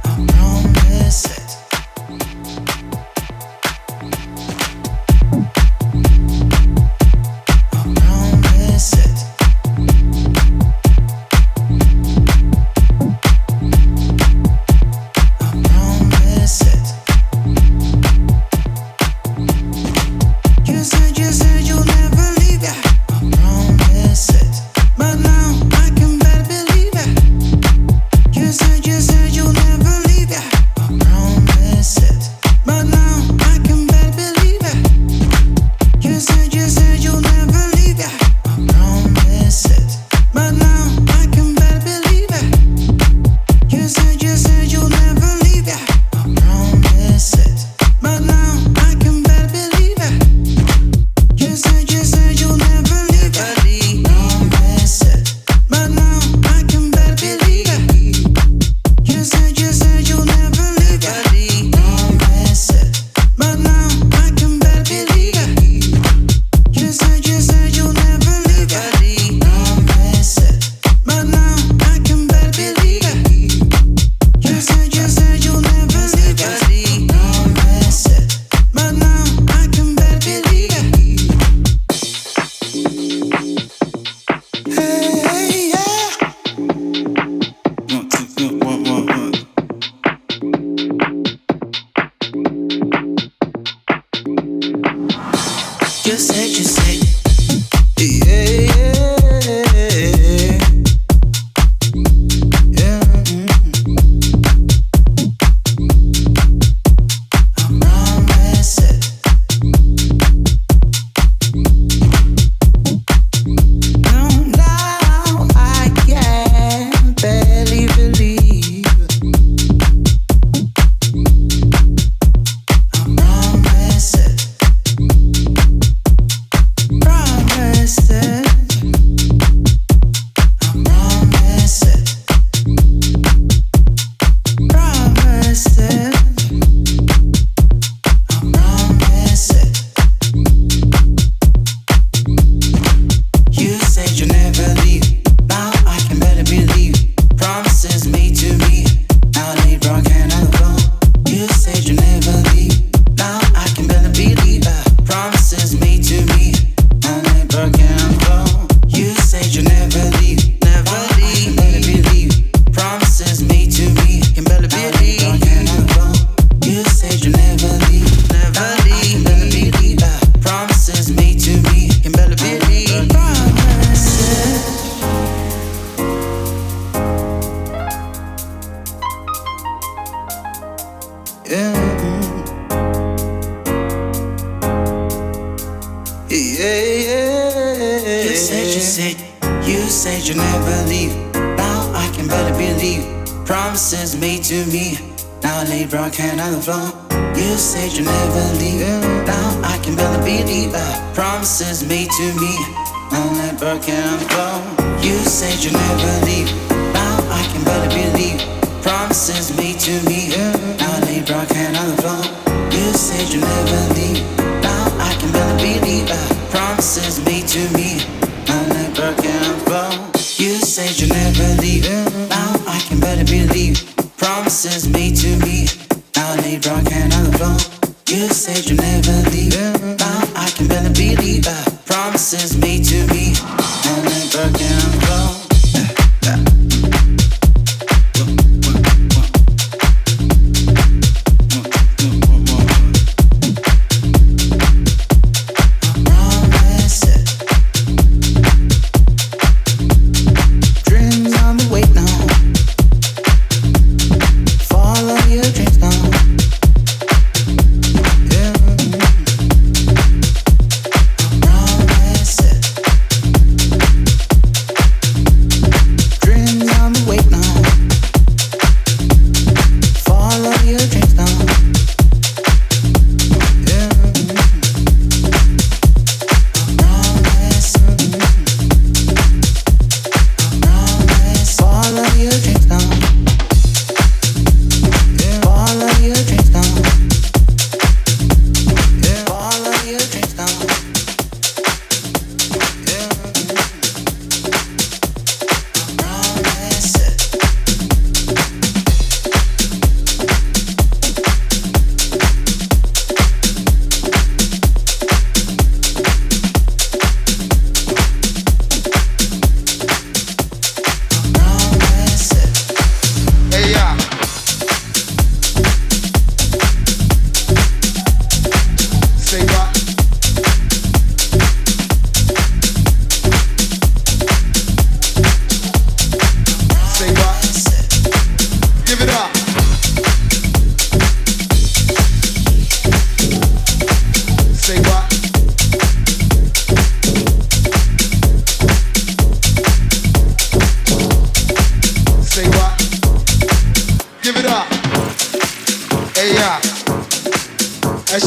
I promise it. I promise it. I promise it. You said you'll never leave, yeah. I promise it. But now I can better believe it. You said you'll never leave, yeah. I promise it. But now I can better believe it. You said you'll never leave, yeah. I promise it. But now I can better believe it. You said you'll never leave, yeah. I promise it. But now I can better believe it. You said you'll never leave, yeah. Promise it. But now I can better believe it. You said you'll never leave, yeah. Promise it. But now I can better believe it. You said you'll never leave, yeah. Promise it. But now I can better believe it. You said you'll never leave, yeah. Promise it. But now I can better believe it. Hey, yeah. 1, 2, 1, 1, 1. You said, yeah, yeah. I promise it. Now I can barely believe. I promise it. Promise it. I promise it. Promise it. I promise it. You said you'll never leave. Now I can better believe. Promises made to me. Now they broke and on the phone. You said you'll never leave. Now I can better believe. Promises made to me. Now they broke and on the phone. You said you'll never leave. Never leave. I can better believe. Promises made to me. Can better believe. Now they broke and on the phone. You said you'll never leave. Never leave. I can better believe. Promises made to me. Can better believe. Promises. Yeah. Yeah. You said you'll never leave. Now I can better believe. Promises made to me. Now they broke hand on the floor. You said you'll never leave. Now I can better believe. Promises made to me. Now they broke hand on the floor. You said you'll never leave. Now I can better believe. Promises made to me. Now they broke hand on the floor. You said you'll never leave. Now I can better believe. Promises made to me. Now they broke hand on the floor. You said you'll never leave. Now I can better believe. Promises made to me. Now they broke hand on the floor. You said you'll never leave. Now I can better believe. Promises made to me. Now they broke hand on the floor.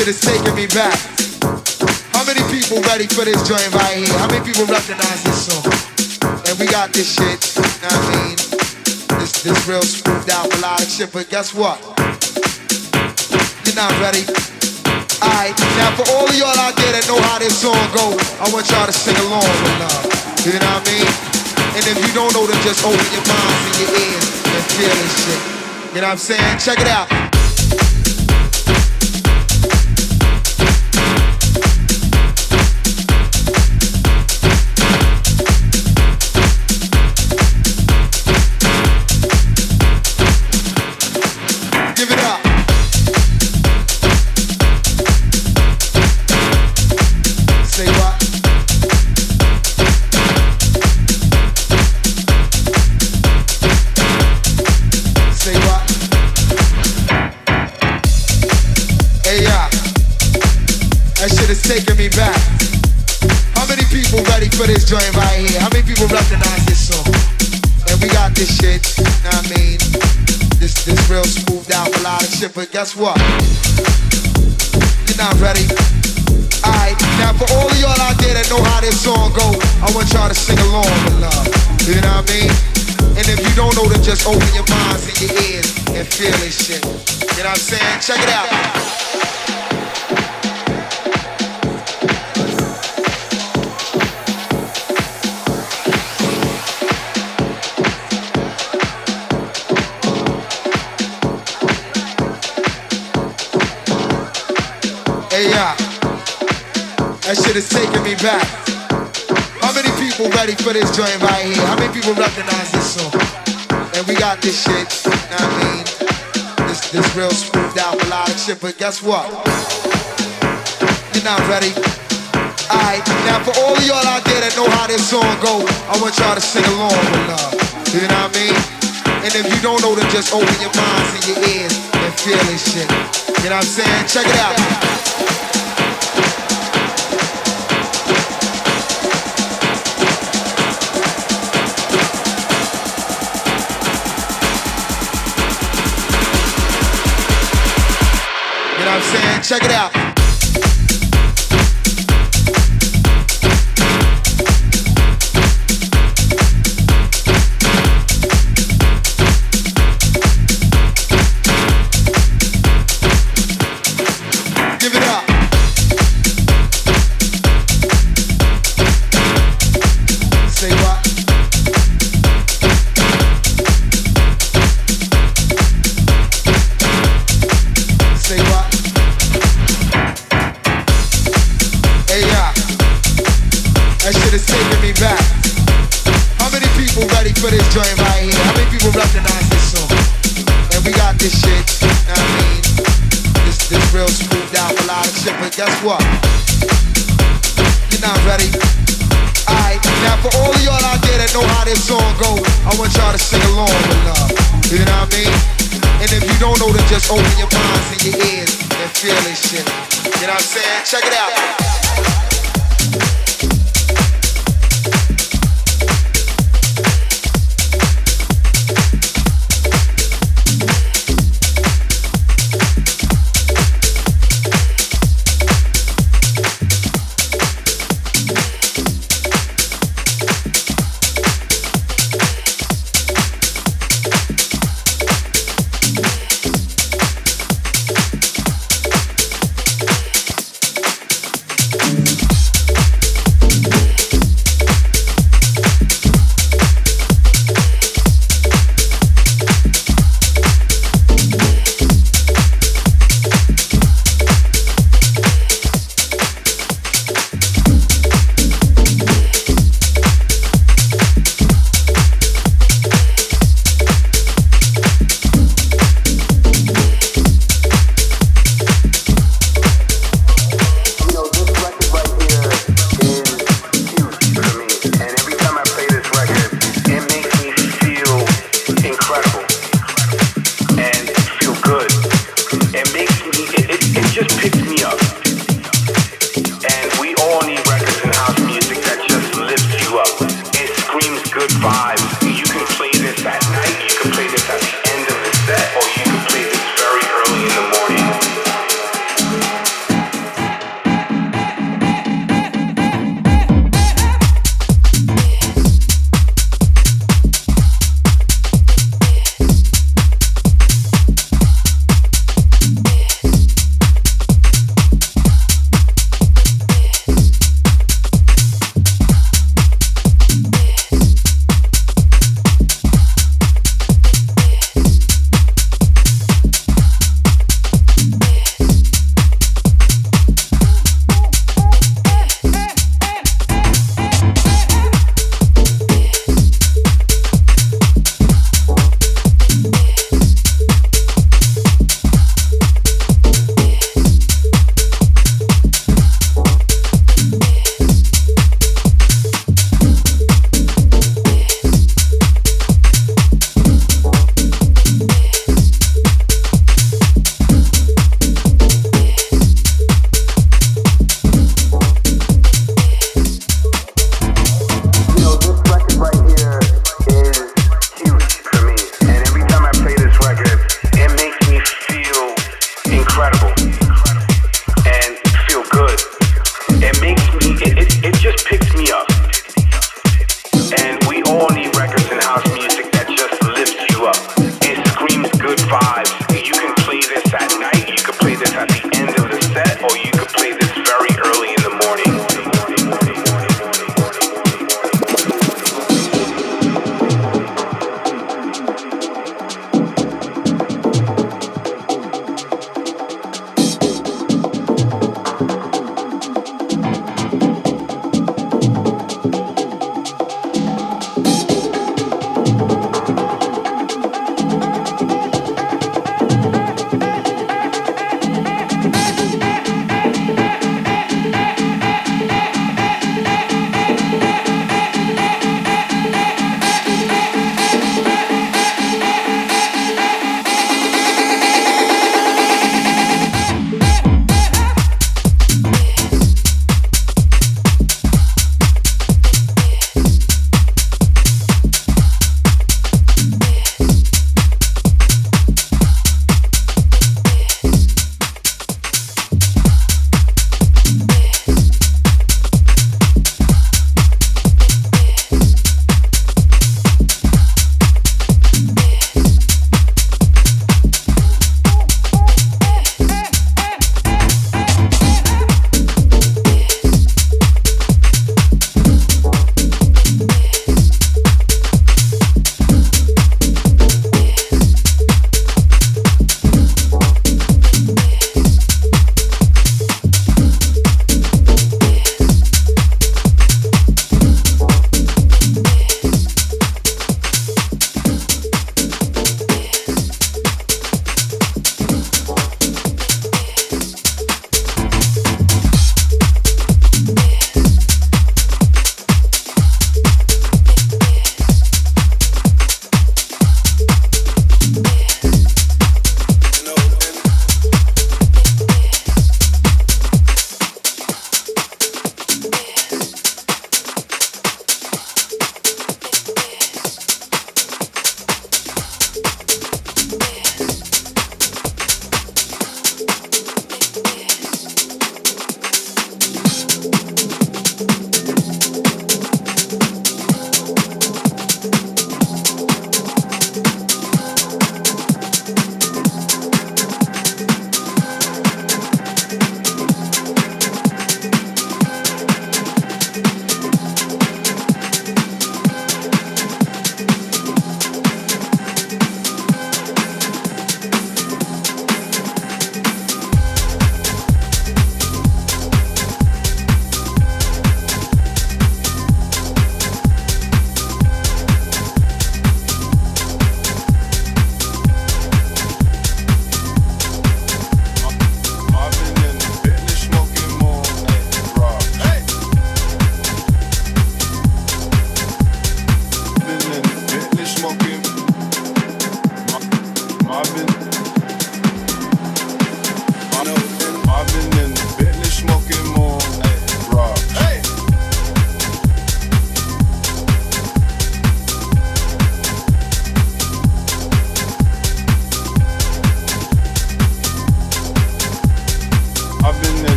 shit is taking me back. How many people ready for this joint right here? How many people recognize this song? And we got this shit, you know what I mean? This real smoothed out melodic shit, but guess what? You're not ready. Alright, now for all of y'all out there that know how this song go, I want y'all to sing along with love. You know what I mean? And if you don't know, then just open your minds and your ears and feel this shit. You know what I'm saying? Check it out. Give it up. Say what? Say what? Hey, yeah. That shit is taking me back. How many people ready for this joint right here? How many people recognize this song? And we got this shit, you know what I mean? This real smoothed out melodic shit, but guess what? You're not ready. Alright, now for all of y'all out there that know how this song go, I want y'all to sing along with love. You know what I mean? And if you don't know, then just open your minds and your ears and feel this shit. You know what I'm saying? Check it out. Hey, yeah. That shit is taking me back. How many people ready for this joint right here? How many people recognize this song? And we got this shit, you know what I mean? This real smoothed out melodic shit, but guess what? You're not ready. Alright, now for all of y'all out there that know how this song go, I want y'all to sing along with love. You know what I mean? And if you don't know, then just open your minds and your ears and feel this shit. You know what I'm saying? Check it out. You know what I'm saying? Check it out. Give it up. Say what? Say what? Hey, yeah. That shit is taking me back. How many people ready for this joint right here? How many people recognize this song? And we got this shit, you know what I mean? This real smoothed out melodic shit, but guess what? You're not ready. Alright, now for all of y'all out there that know how this song go, I want y'all to sing along with love. You know what I mean? And if you don't know, then just open your minds and your ears and feel this shit. You know what I'm saying? Check it out.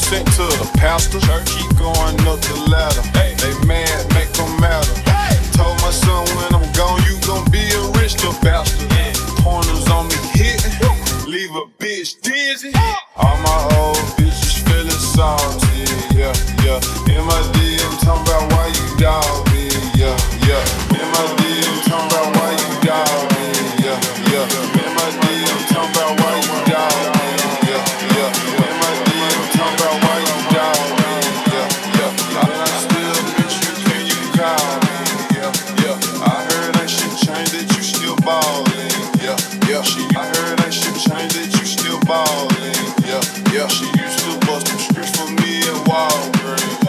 sent to the pastor. Keep going up the ladder. They mad, make them matter. Told my son when I'm gone, you gon' be a rich little bastard. Corners on me hitting, leave a bitch dizzy. All my old bitches feeling salty, yeah, yeah. In my DM talking about why you dog me, yeah, yeah. In my DM talking about why you dog me, yeah, yeah. In my DM talking about why you dog me, yeah, yeah. In my DM talking about why you dog me, yeah, yeah. And I still miss you, can you call me, yeah, yeah. I heard that shit changed, that you still ballin', yeah, yeah. I heard that shit changed, that you still ballin', yeah, yeah. She used to bust them streets for me at Walgreens.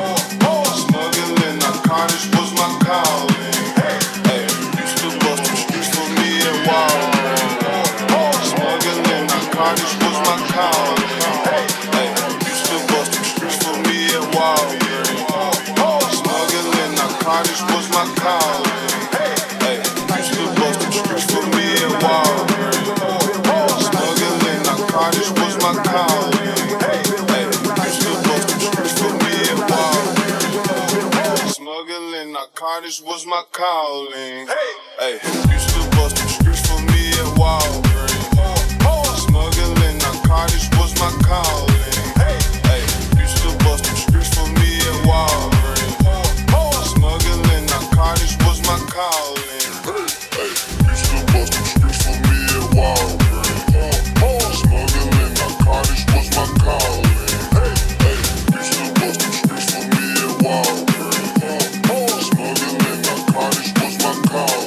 Smuggling narcotics was my calling. Hey, used to bust them streets for me at Walgreens. Smuggling narcotics was my calling. Hey, used to bust them streets for me at Walgreens. Smuggling narcotics was my calling. Hey, used to bust them streets for me at Walgreens. Smuggling narcotics was my calling. Hey, used to bust them streets for me at Walgreens. Smuggling narcotics was my calling. Hey, used to bust them streets for me at Walgreens. Smuggling narcotics was my calling. Hey, used to bust them streets for me at Walgreens. Smuggling narcotics was my calling. Hey, used to bust them streets for me at Walgreens. Smuggling narcotics was my calling. Hey, used to bust them streets for me at Walgreens. Smuggling narcotics was my calling.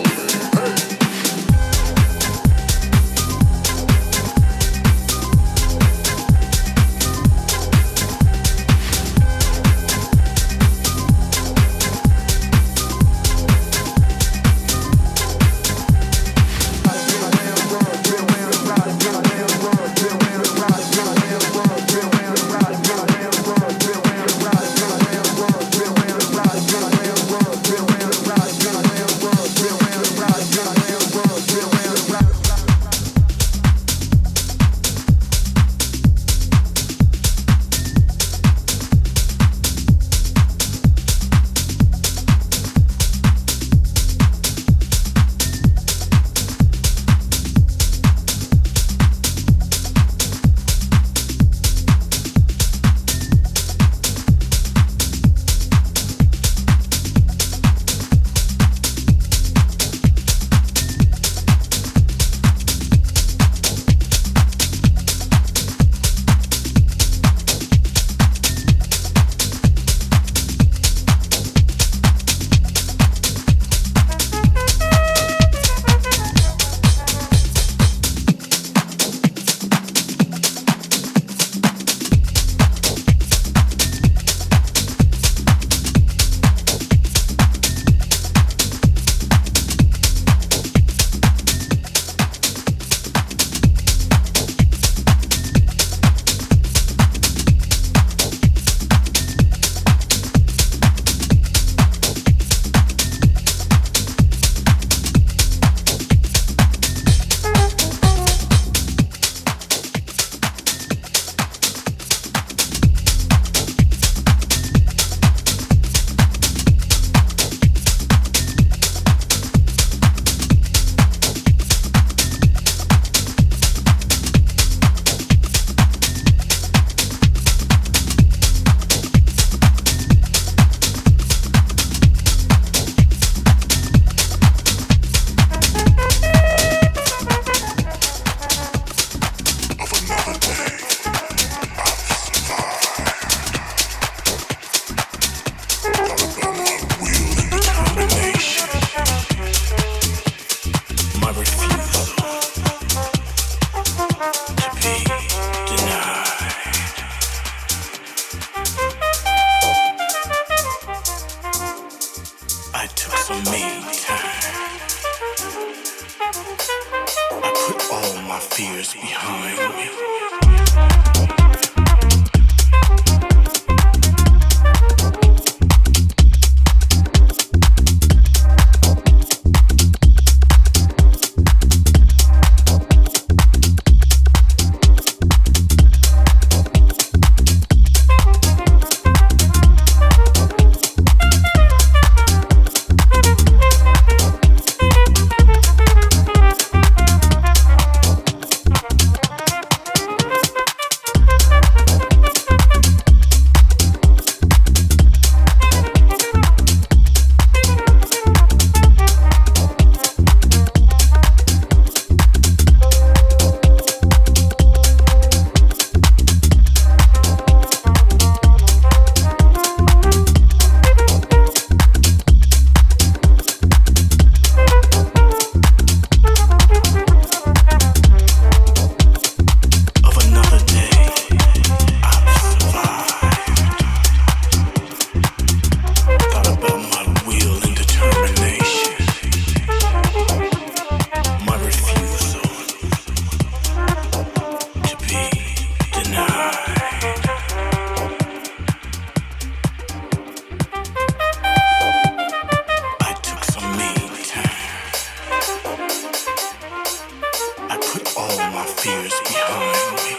fears behind me. put all my fears behind me.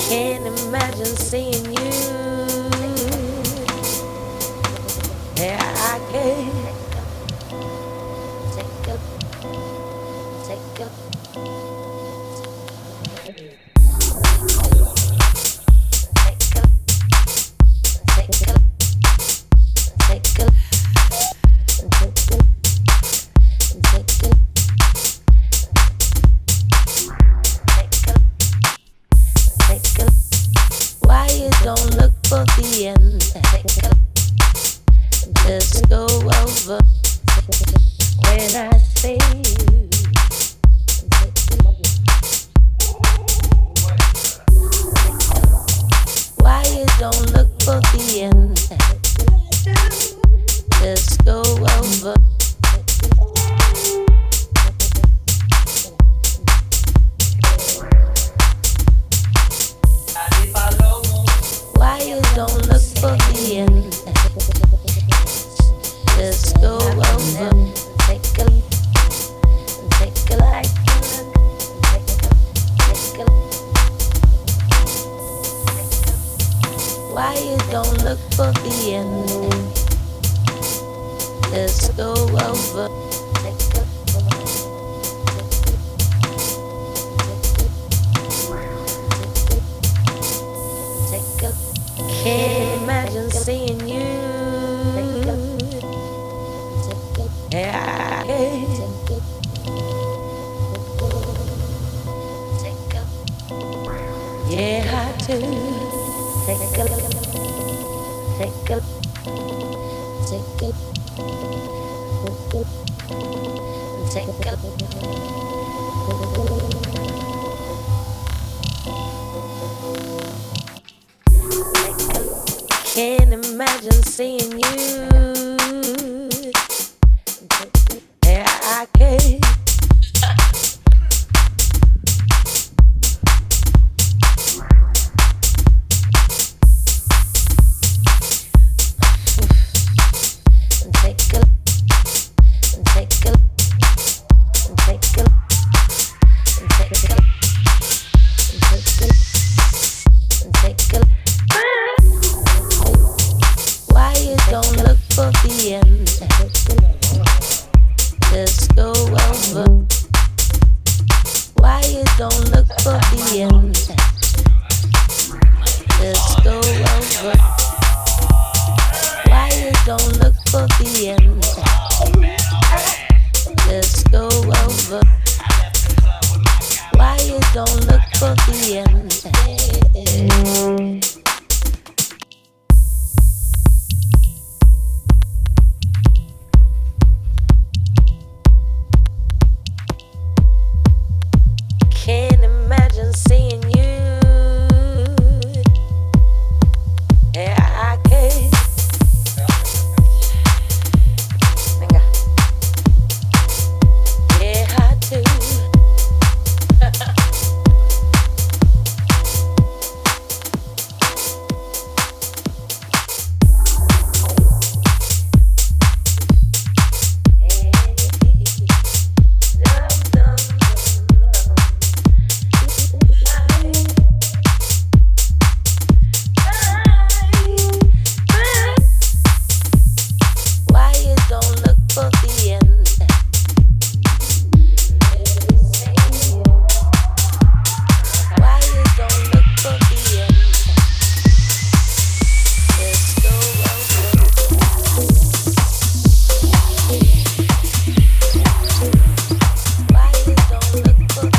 Can't imagine seeing you. Yeah, I can. Take a, take a. Why you don't look for the end? Just go over when I say you. Why you don't look for the end? Let's go over. Why you don't look for the end? Let's go over. Take a look. Take a look. Take a look. Why you don't look for the end? Let's go over. Take a take a can't imagine seeing you. Yeah, yeah, I do. Take a look. Take a look. Take a look. Take a look. Can't imagine seeing you. Yeah, I can. Take a look. Take a look. Take a look. Take a look. Take a look. Why you don't look for the end? Let's go over. Why you don't look for the end? Let's go over. Why you don't look for the end? Let's go over. Why you don't look for the end? Can't imagine seeing you. Yeah, I can. Venga. Yeah, I do. Why you don't look for the end? Why you don't look for the end? Let's go over. Why you don't look for the end? Why you don't look for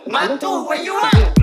My dude, where you at?